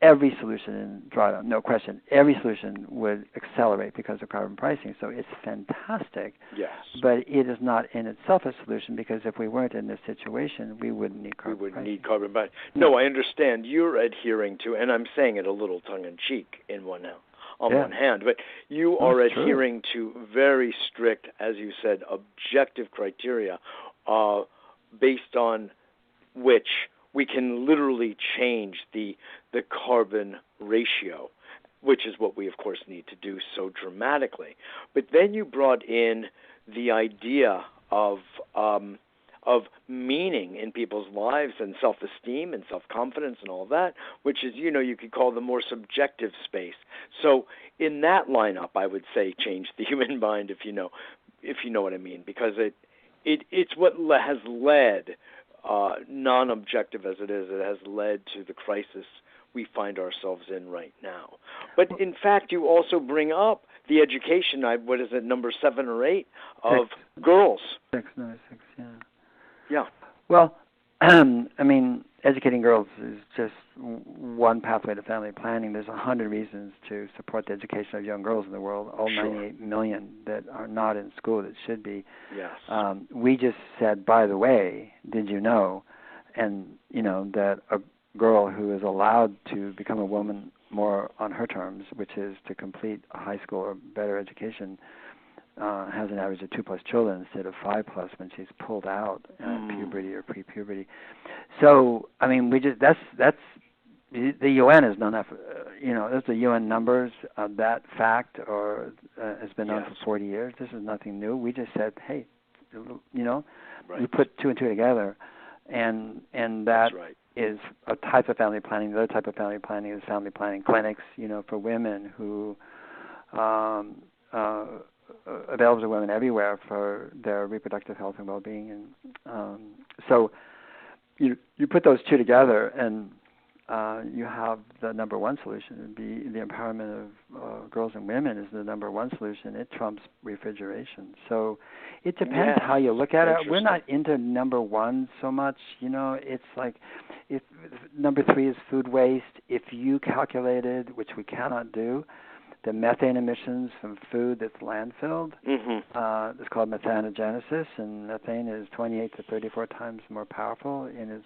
every solution in drawdown, no question. Every solution would accelerate because of carbon pricing, so it's fantastic. Yes. But it is not in itself a solution because if we weren't in this situation, we wouldn't need carbon pricing. We wouldn't need carbon pricing. No, I understand. You're adhering to, and I'm saying it a little tongue-in-cheek on one hand, but you are adhering to very strict, as you said, objective criteria based on which we can literally change the carbon ratio, which is what we, of course, need to do so dramatically. But then you brought in the idea of meaning in people's lives and self-esteem and self-confidence and all that, which is, you could call the more subjective space. So in that lineup, I would say change the human mind, if you know what I mean, because it's what has led, non-objective as it is, it has led to the crisis we find ourselves in right now. But in fact, you also bring up the education, what is it, number 7 or 8, of girls. 6, yeah. Yeah. Well, educating girls is just one pathway to family planning. There's 100 reasons to support the education of young girls in the world, all 98 million that are not in school that should be. Yes. We just said, by the way, did you know, that a girl who is allowed to become a woman more on her terms, which is to complete a high school or better education, has an average of 2+ children instead of 5+ when she's pulled out at puberty or pre-puberty. So, that's the UN has done that. Those are UN numbers. That fact has been known for 40 years. This is nothing new. We just said, hey, You know, Right. you put two and two together, and that That's right. is a type of family planning. The other type of family planning is family planning clinics, for women who available to women everywhere for their reproductive health and well-being. And so you put those two together, and you have the number one solution. It'd be the empowerment of girls and women is the number one solution. It trumps refrigeration. So it depends how you look at it. We're not into number one so much. It's like if number three is food waste. If you calculated, which we cannot do, the methane emissions from food that's landfilled, it's called methanogenesis, and methane is 28 to 34 times more powerful in its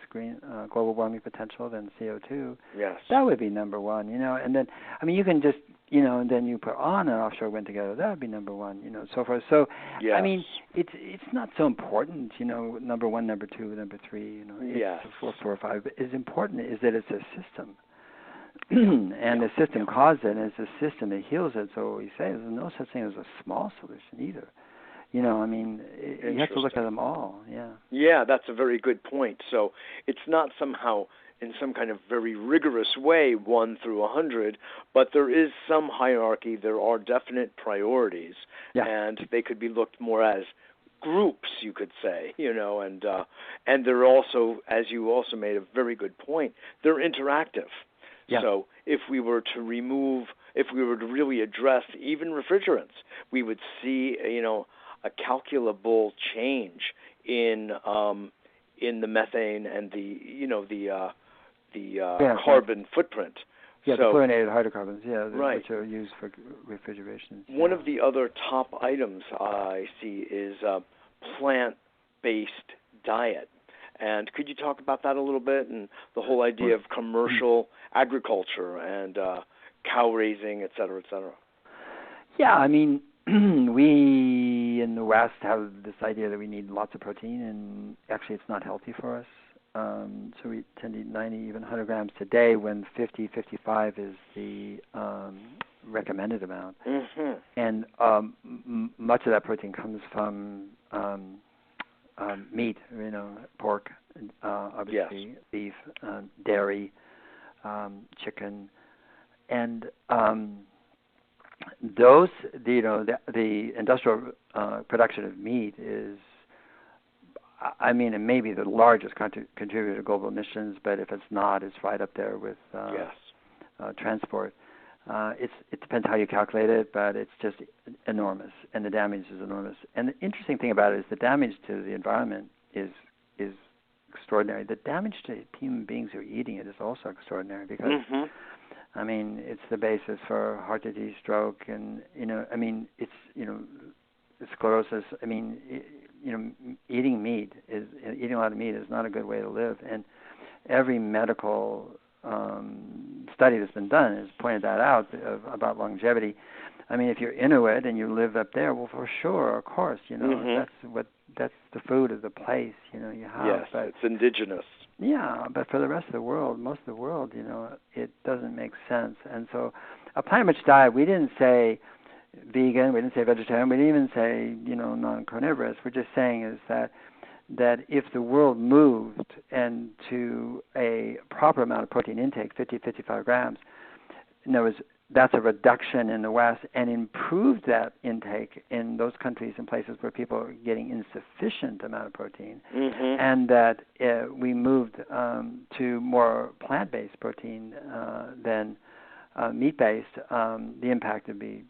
global warming potential than CO2. Yes. That would be number one, and then, you can just, and then you put on and offshore wind together, that would be number one, so forth. So, yes. It's not so important, number one, number two, number three, yes. It's 4, 5. But as important is that it's a system. And the system caused it, and it's a system that heals it. So we say there's no such thing as a small solution either. You have to look at them all. Yeah. Yeah, that's a very good point. So it's not somehow in some kind of very rigorous way 1 through 100, but there is some hierarchy. There are definite priorities, and they could be looked more as groups, you could say, and they're also, as you also made a very good point, they're interactive. Yeah. So if we were to really address even refrigerants, we would see, a calculable change in the methane and the carbon footprint. Yeah, the fluorinated hydrocarbons, right. which are used for refrigeration. One of the other top items I see is plant-based diet. And could you talk about that a little bit, and the whole idea of commercial agriculture and cow raising, et cetera, et cetera? Yeah, we in the West have this idea that we need lots of protein, and actually it's not healthy for us. So we tend to eat 90, even 100 grams a day, when 50, 55 is the recommended amount. Mm-hmm. And much of that protein comes from meat, pork, obviously, beef, dairy, chicken, and those, the industrial production of meat is, it may be the largest contributor to global emissions, but if it's not, it's right up there with transport. It depends how you calculate it, but it's just enormous, and the damage is enormous. And the interesting thing about it is the damage to the environment is extraordinary. The damage to human beings who are eating it is also extraordinary because, it's the basis for heart disease, stroke, and it's sclerosis. Eating a lot of meat is not a good way to live, and every medical study that's been done has pointed that out about longevity. If you're Inuit and you live up there, well, for sure, of course, that's the food of the place, you have. Yes, but, it's indigenous. Yeah, but for the rest of the world, most of the world, it doesn't make sense. And so a plant-rich diet, we didn't say vegan, we didn't say vegetarian, we didn't even say, non-carnivorous. We're just saying is that if the world moved and to a proper amount of protein intake, 50, 55 grams, in other words, that's a reduction in the West, and improved that intake in those countries and places where people are getting insufficient amount of protein, and that we moved to more plant-based protein than meat-based, the impact would be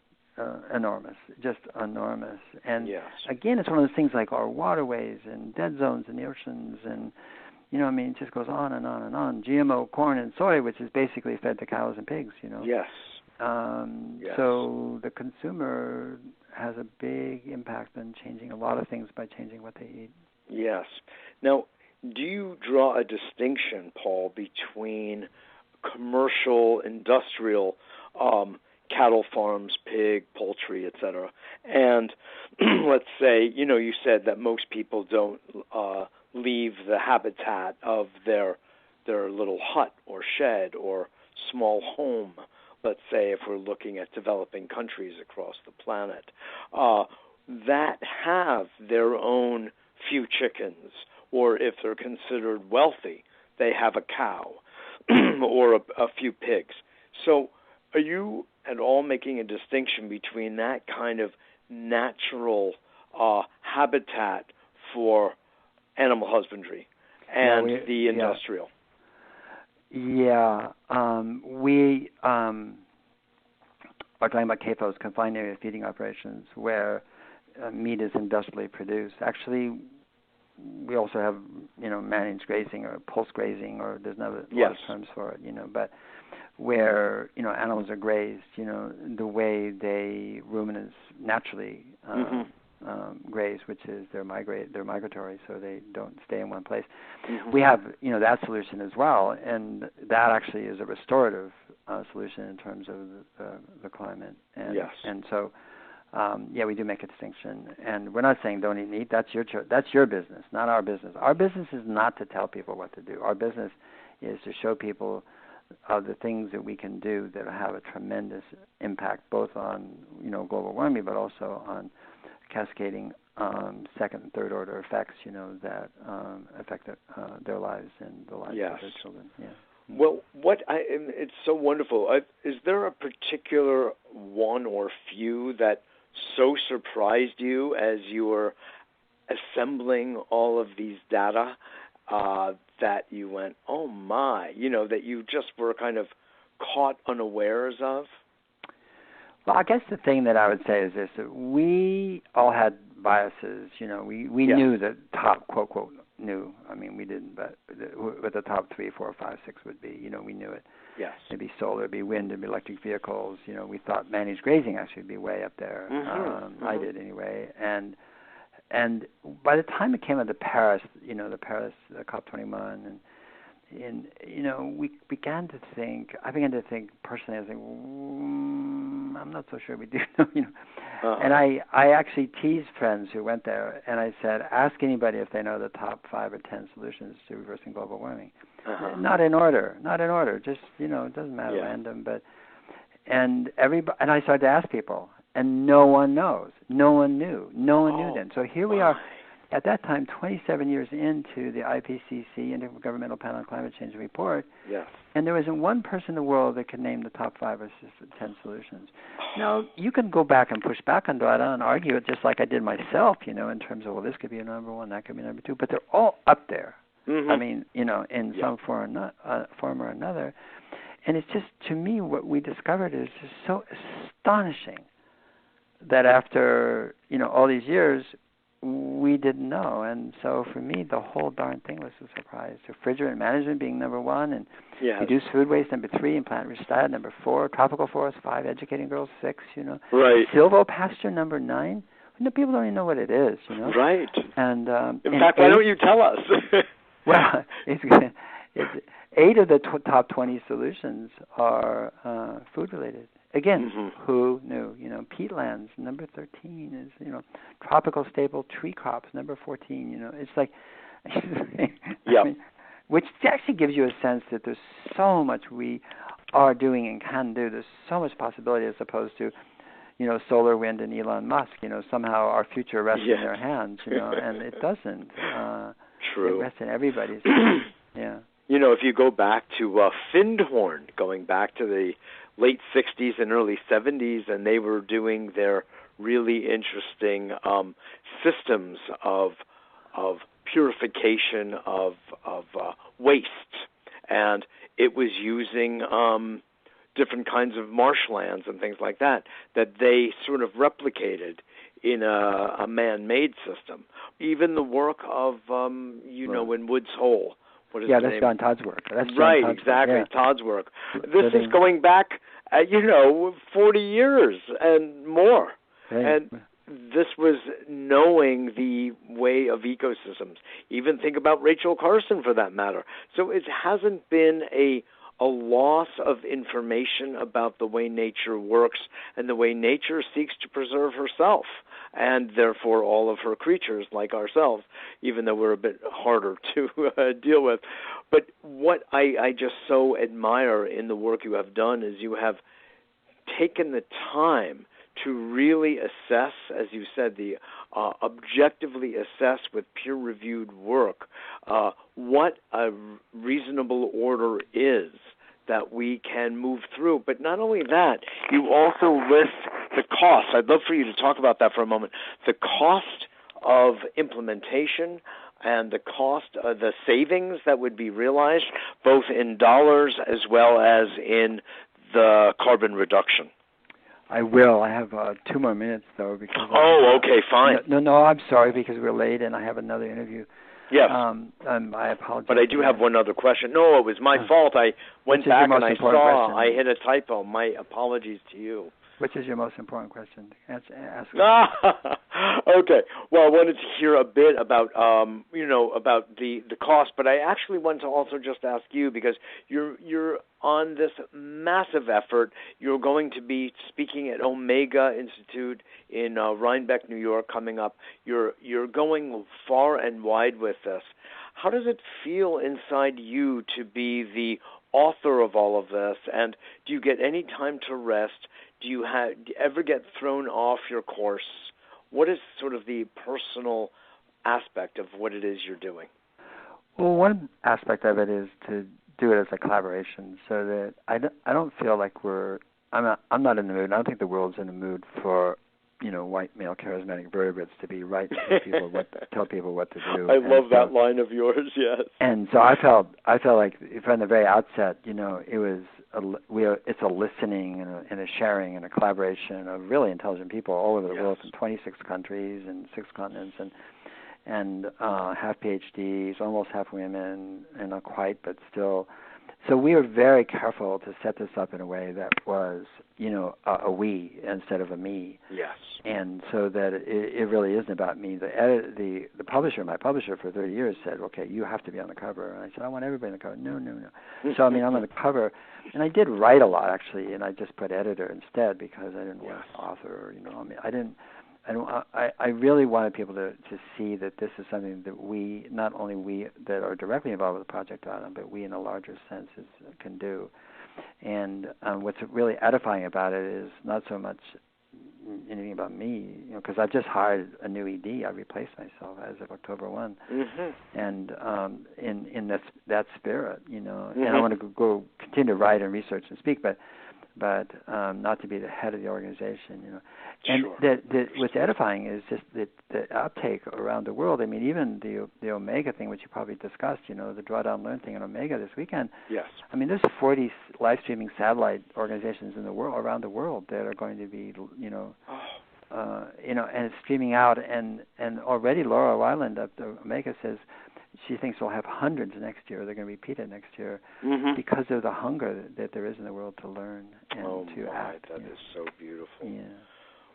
enormous, just enormous. And again, it's one of those things like our waterways and dead zones in the oceans, and it just goes on and on and on. GMO corn and soy, which is basically fed to cows and pigs, Yes. So the consumer has a big impact on changing a lot of things by changing what they eat. Yes. Now, do you draw a distinction, Paul, between commercial, industrial cattle farms, pig, poultry, etc., and let's say, you said that most people don't leave the habitat of their little hut or shed or small home, let's say, if we're looking at developing countries across the planet. that have their own few chickens, or if they're considered wealthy, they have a cow or a few pigs. So are you at all making a distinction between that kind of natural habitat for animal husbandry and the industrial? Yeah. We are talking about CAFOs, confined area feeding operations, where meat is industrially produced. Actually, we also have, managed grazing or pulse grazing, or there's another lot of terms for it, but where, animals are grazed, the way ruminants naturally graze, which is they're migratory, so they don't stay in one place. Mm-hmm. We have, that solution as well, and that actually is a restorative solution in terms of the climate. And so, we do make a distinction, and we're not saying don't eat meat. That's your business, not our business. Our business is not to tell people what to do. Our business is to show people the things that we can do that have a tremendous impact, both on global warming, but also on cascading second and third order effects, that affect their lives and the lives of their children. Yeah. Well, it's so wonderful. Is there a particular one or few that so surprised you as you were assembling all of these data that you went, oh my, that you just were kind of caught unawares of? Well, I guess the thing that I would say is this: that we all had biases. We knew the top, quote, quote, knew. I mean, we didn't, but what the top 3, 4, 5, 6 would be. We knew it. Yes. It'd be solar, it'd be wind, it'd be electric vehicles. We thought managed grazing actually would be way up there. I did anyway. And by the time it came to Paris, the COP21, and we began to think. I began to think personally. I was thinking, I'm not so sure we do. And I actually teased friends who went there, and I said, ask anybody if they know the top 5 or 10 solutions to reversing global warming. Not in order. Just it doesn't matter, random. But and I started to ask people, and no one knows. No one knew. No one knew then. So here we are. At that time, 27 years into the IPCC, Intergovernmental Panel on Climate Change report, and there wasn't one person in the world that could name the top 5 or 10 solutions. Now, you can go back and push back on data and argue it just like I did myself, in terms of, well, this could be a number 1, that could be number 2, but they're all up there. Mm-hmm. I mean, in some form or another. And it's just, to me, what we discovered is just so astonishing that after, all these years, we didn't know. And so for me, the whole darn thing was a surprise. Refrigerant management being number 1, and reduce food waste number 3, and plant-rich diet number 4, tropical forest 5, educating girls 6, Right. Silvopasture number 9. People don't even know what it is, Right. And in fact, why don't you tell us? Well, it's 8 of the top 20 solutions are food-related. Again, who knew? Peatlands, number 13 is, tropical staple tree crops, number 14. It's like, I mean, which actually gives you a sense that there's so much we are doing and can do. There's so much possibility as opposed to, solar, wind, and Elon Musk. Somehow our future rests in their hands. And it doesn't. True. It rests in everybody's hands. Yeah. If you go back to Findhorn, going back to the late 60s and early 70s, and they were doing their really interesting systems of purification of waste, and it was using different kinds of marshlands and things like that they sort of replicated in a man-made system. Even the work of in Woods Hole. What is the that's name? John Todd's work. That's right, Todd's exactly, work. Todd's work. This is going back, 40 years and more. Right. And this was knowing the way of ecosystems. Even think about Rachel Carson, for that matter. So it hasn't been a loss of information about the way nature works and the way nature seeks to preserve herself, and therefore all of her creatures like ourselves, even though we're a bit harder to deal with. But what I just so admire in the work you have done is you have taken the time to really assess, as you said, the objectively assess with peer-reviewed work what a reasonable order is that we can move through. But not only that, you also list the cost. I'd love for you to talk about that for a moment. The cost of implementation and the cost of the savings that would be realized, both in dollars as well as in the carbon reduction. I will. I have 2 more minutes, though. Because okay, fine. No, I'm sorry, because we're late and I have another interview. Yes. I apologize. But I do have one other question. No, it was my fault. I went back and I saw question? I hit a typo. My apologies to you. Which is your most important question? Ask Okay. Well, I wanted to hear a bit about, about the cost, but I actually want to also just ask you, because you're on this massive effort. You're going to be speaking at Omega Institute in Rhinebeck, New York, coming up. You're going far and wide with this. How does it feel inside you to be the author of all of this, and do you get any time to rest? Do you ever get thrown off your course? What is sort of the personal aspect of what it is you're doing? Well, one aspect of it is to do it as a collaboration, so that I don't feel like I'm not in the mood. I don't think the world's in the mood for white male charismatic vertebrates to be right to tell people what to do. I love that line of yours. Yes. And so I felt like from the very outset, it's a listening and a sharing and a collaboration of really intelligent people all over the world, from 26 countries and 6 continents, and half PhDs, almost half women, and not quite, but still. So we were very careful to set this up in a way that was, a we instead of a me. Yes. And so that it really isn't about me. The publisher, my publisher for 30 years said, okay, you have to be on the cover. And I said, I want everybody on the cover. No. So, I'm on the cover. And I did write a lot, actually, and I just put editor instead because I didn't want author. I really wanted people to see that this is something that not only we that are directly involved with the Project Autumn, but we in a larger sense can do. And what's really edifying about it is not so much anything about me, because I've just hired a new ED. I replaced myself as of October 1. Mm-hmm. And in that spirit, and I want to go continue to write and research and speak, but not to be the head of the organization, And sure. What's edifying is just the uptake around the world. Even the Omega thing, which you probably discussed, the Drawdown Learn thing in Omega this weekend. Yes. There's 40 live streaming satellite organizations in the world, around the world, that are going to be, and it's streaming out. And already Laura Weiland of the Omega says she thinks we'll have hundreds next year. They're going to repeat it next year because of the hunger that there is in the world to learn and to act. That is so beautiful. Yeah.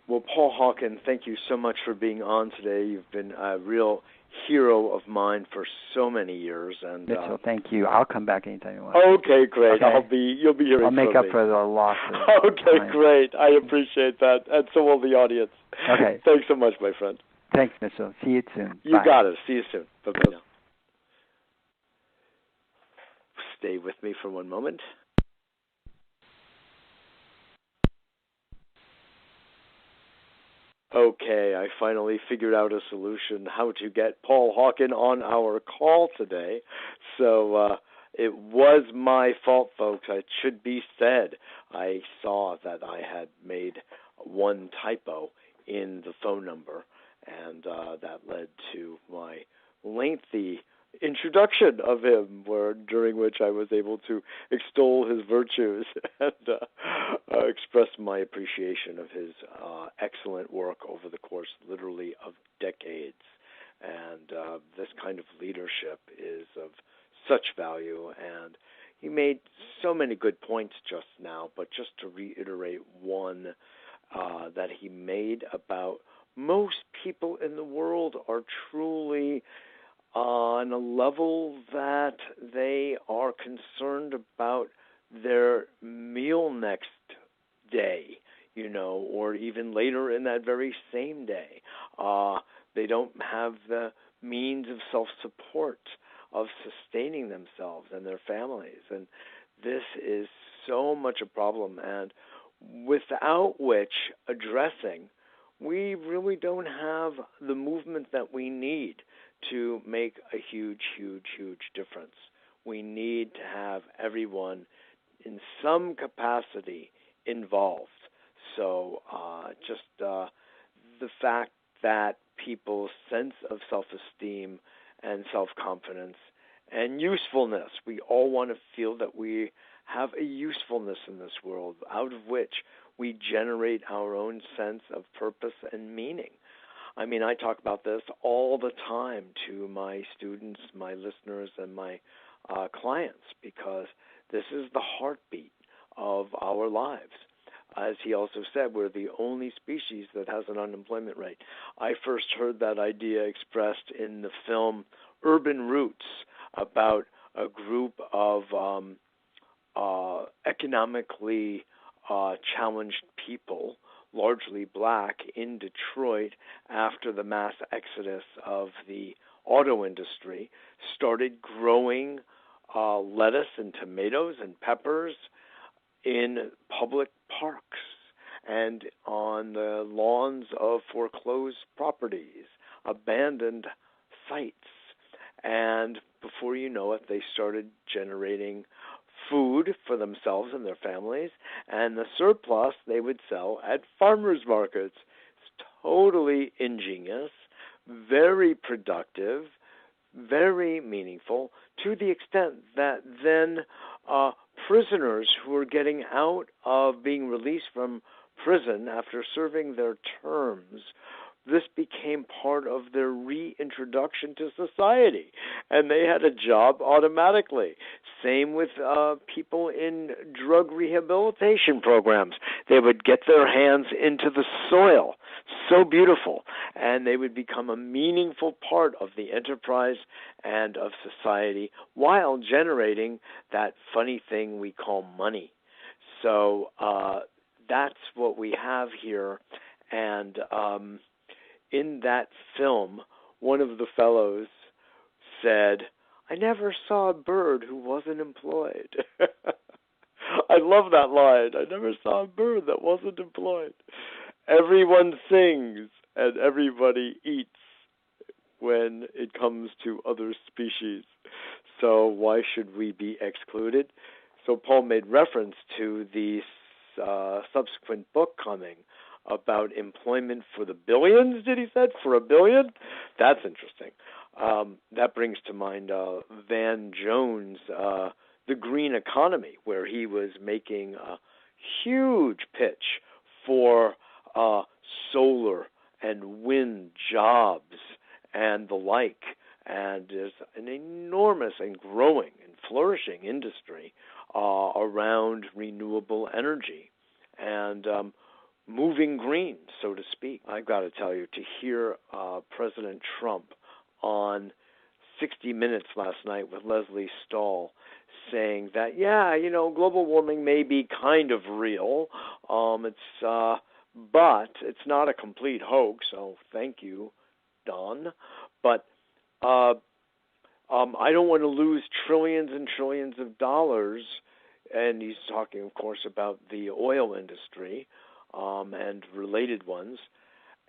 Well, Paul Hawken, thank you so much for being on today. You've been a real hero of mine for so many years. And Mitchell, thank you. I'll come back anytime you want. Okay, great. Okay. You'll be hearing I'll make from up me. for the loss of Okay, time. Great. I appreciate that, and so will the audience. Okay. Thanks so much, my friend. Thanks, Mitchell. See you soon. You Bye. got it. See you soon. Bye-bye. Stay with me for one moment. Okay, I finally figured out a solution how to get Paul Hawken on our call today. So it was my fault, folks. It should be said. I saw that I had made one typo in the phone number, and that led to my lengthy introduction of him, during which I was able to extol his virtues and express my appreciation of his excellent work over the course, literally, of decades. And this kind of leadership is of such value. And he made so many good points just now, but just to reiterate one that he made about most people in the world are truly on a level that they are concerned about their meal next day, or even later in that very same day. They don't have the means of self-support, of sustaining themselves and their families. And this is so much a problem. And without which addressing, we really don't have the movement that we need to make a huge, huge, huge difference. We need to have everyone in some capacity involved. So just the fact that people's sense of self-esteem and self-confidence and usefulness, we all want to feel that we have a usefulness in this world, out of which we generate our own sense of purpose and meaning. I mean, I talk about this all the time to my students, my listeners, and my clients, because this is the heartbeat of our lives. As he also said, we're the only species that has an unemployment rate. I first heard that idea expressed in the film Urban Roots, about a group of economically challenged people, largely black, in Detroit after the mass exodus of the auto industry, started growing lettuce and tomatoes and peppers in public parks and on the lawns of foreclosed properties, abandoned sites. And before you know it, they started generating food for themselves and their families, and the surplus they would sell at farmers markets. It's totally ingenious, very productive, very meaningful, to the extent that then prisoners who were getting out of being released from prison after serving their terms, this became part of their reintroduction to society, and they had a job automatically. Same with people in drug rehabilitation programs. They would get their hands into the soil, so beautiful, and they would become a meaningful part of the enterprise and of society while generating that funny thing we call money. So that's what we have here, and in that film, one of the fellows said, "I never saw a bird who wasn't employed." I love that line. I never saw a bird that wasn't employed. Everyone sings and everybody eats when it comes to other species. So why should we be excluded? So Paul made reference to the subsequent book coming about employment for the billions, did he say? For $1 billion? That's interesting. That brings to mind Van Jones' The Green Economy, where he was making a huge pitch for solar and wind jobs and the like. And there's an enormous and growing and flourishing industry around renewable energy and moving green, so to speak. I've got to tell you, to hear President Trump on 60 Minutes last night with Leslie Stahl saying that, global warming may be kind of real, but it's not a complete hoax, so thank you, Don. But I don't want to lose trillions and trillions of dollars, and he's talking, of course, about the oil industry, and related ones.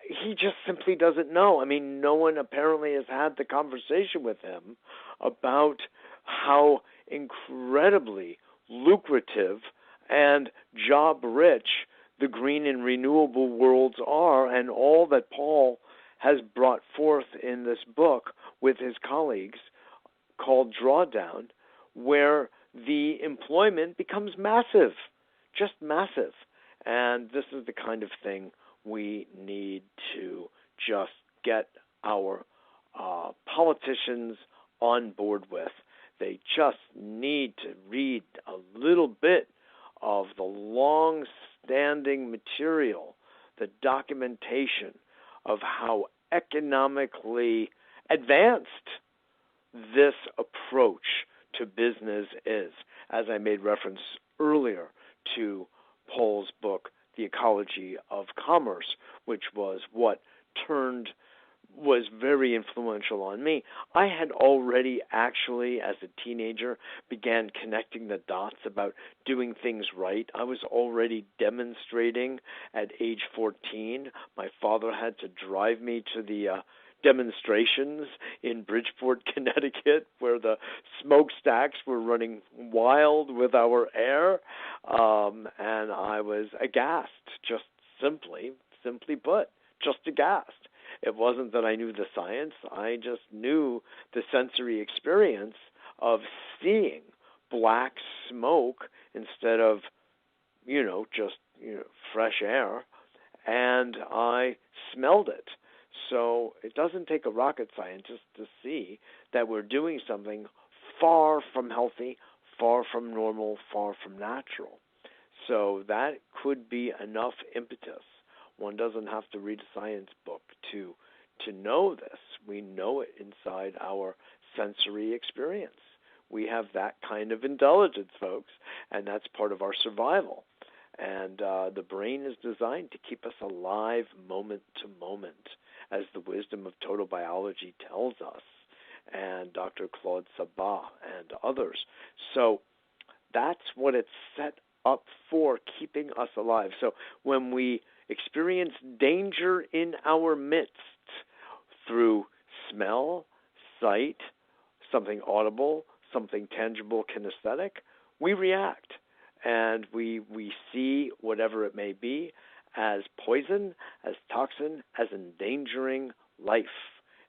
He just simply doesn't know. I mean, no one apparently has had the conversation with him about how incredibly lucrative and job-rich the green and renewable worlds are, and all that Paul has brought forth in this book with his colleagues called Drawdown, where the employment becomes massive, just massive. And this is the kind of thing we need to just get our politicians on board with. They just need to read a little bit of the long-standing material, the documentation of how economically advanced this approach to business is. As I made reference earlier to Paul's book, The Ecology of Commerce, which was what turned was very influential on me. I had already actually, as a teenager, began connecting the dots about doing things right. I was already demonstrating at age 14. My father had to drive me to the demonstrations in Bridgeport, Connecticut, where the smokestacks were running wild with our air, and I was aghast, just simply put, just aghast. It wasn't that I knew the science. I just knew the sensory experience of seeing black smoke instead of, just fresh air, and I smelled it. So it doesn't take a rocket scientist to see that we're doing something far from healthy, far from normal, far from natural. So that could be enough impetus. One doesn't have to read a science book to know this. We know it inside our sensory experience. We have that kind of intelligence, folks, and that's part of our survival. And the brain is designed to keep us alive moment to moment, as the wisdom of total biology tells us, and Dr. Claude Sabat and others. So that's what it's set up for, keeping us alive. So when we experience danger in our midst through smell, sight, something audible, something tangible, kinesthetic, we react. And we see whatever it may be as poison, as toxin, as endangering life,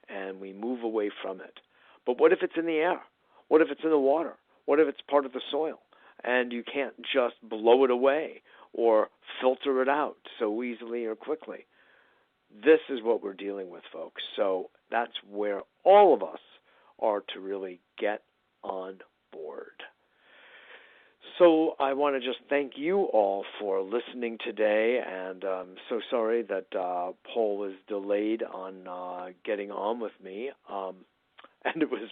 and we move away from it. But what if it's in the air? What if it's in the water? What if it's part of the soil? And you can't just blow it away or filter it out so easily or quickly. This is what we're dealing with, folks. So that's where all of us are to really get on board. So I want to just thank you all for listening today, and I'm so sorry that Paul was delayed on getting on with me, and it was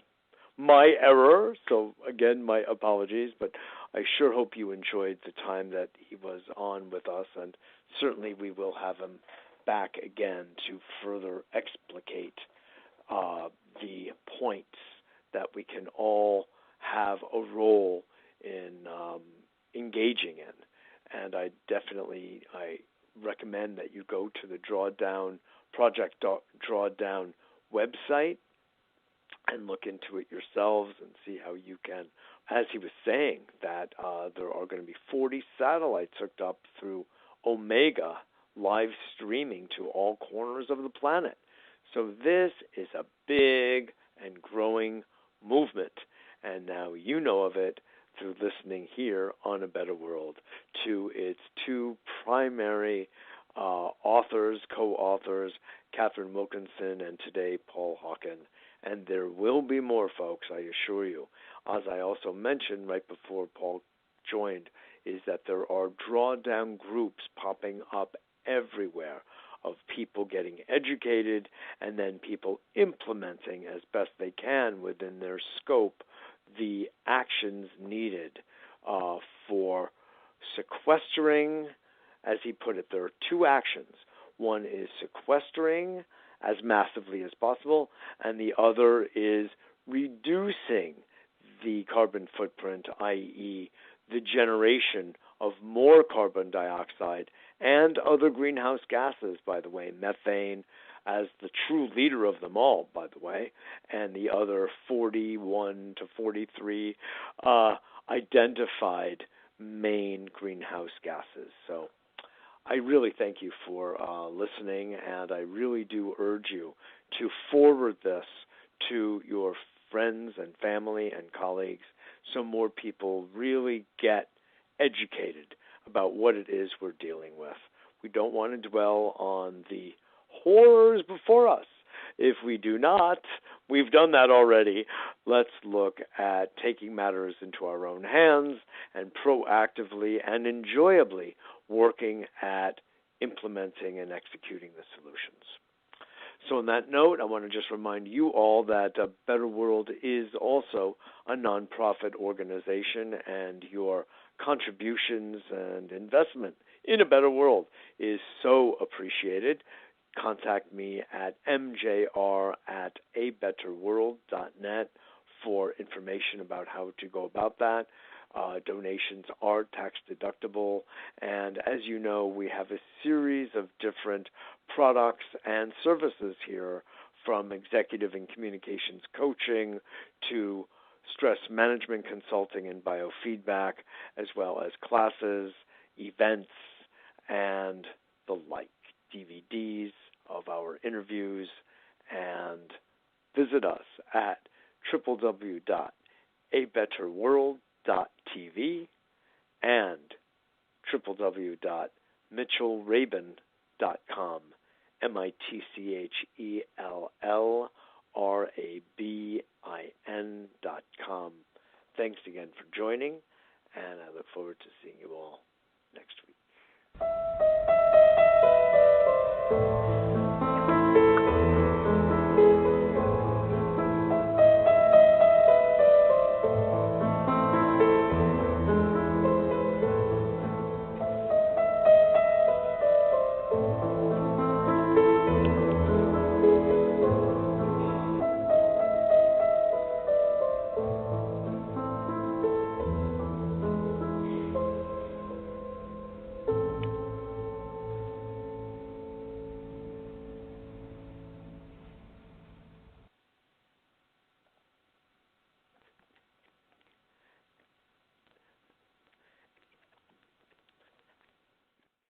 my error, so again, my apologies, but I sure hope you enjoyed the time that he was on with us, and certainly we will have him back again to further explicate the points that we can all have a role in engaging in. And I recommend that you go to the Project Drawdown website and look into it yourselves and see how you can, as he was saying, that there are going to be 40 satellites hooked up through Omega, live streaming to all corners of the planet. So this is a big and growing movement, and now you know of it through listening here on A Better World to its two primary authors, co-authors, Catherine Wilkinson and today Paul Hawken. And there will be more, folks, I assure you. As I also mentioned right before Paul joined, is that there are drawdown groups popping up everywhere of people getting educated and then people implementing as best they can within their scope the actions needed for sequestering, as he put it. There are two actions. One is sequestering as massively as possible, and the other is reducing the carbon footprint, i.e., the generation of more carbon dioxide and other greenhouse gases, by the way, methane as the true leader of them all, by the way, and the other 41 to 43 identified main greenhouse gases. So I really thank you for listening, and I really do urge you to forward this to your friends and family and colleagues so more people really get educated about what it is we're dealing with. We don't want to dwell on the horrors before us. If we do not, we've done that already. Let's look at taking matters into our own hands and proactively and enjoyably working at implementing and executing the solutions. So on that note, I want to just remind you all that A Better World is also a nonprofit organization, and your contributions and investment in a better world is so appreciated. contact me at mjr@abetterworld.net for information about how to go about that. Donations are tax deductible, and as you know, we have a series of different products and services here, from executive and communications coaching to stress management consulting and biofeedback, as well as classes, events, and the like, DVDs of our interviews. And visit us at www.abetterworld.tv and www.mitchellrabin.com, MITCHELLRABIN.com. Thanks again for joining, and I look forward to seeing you all next week.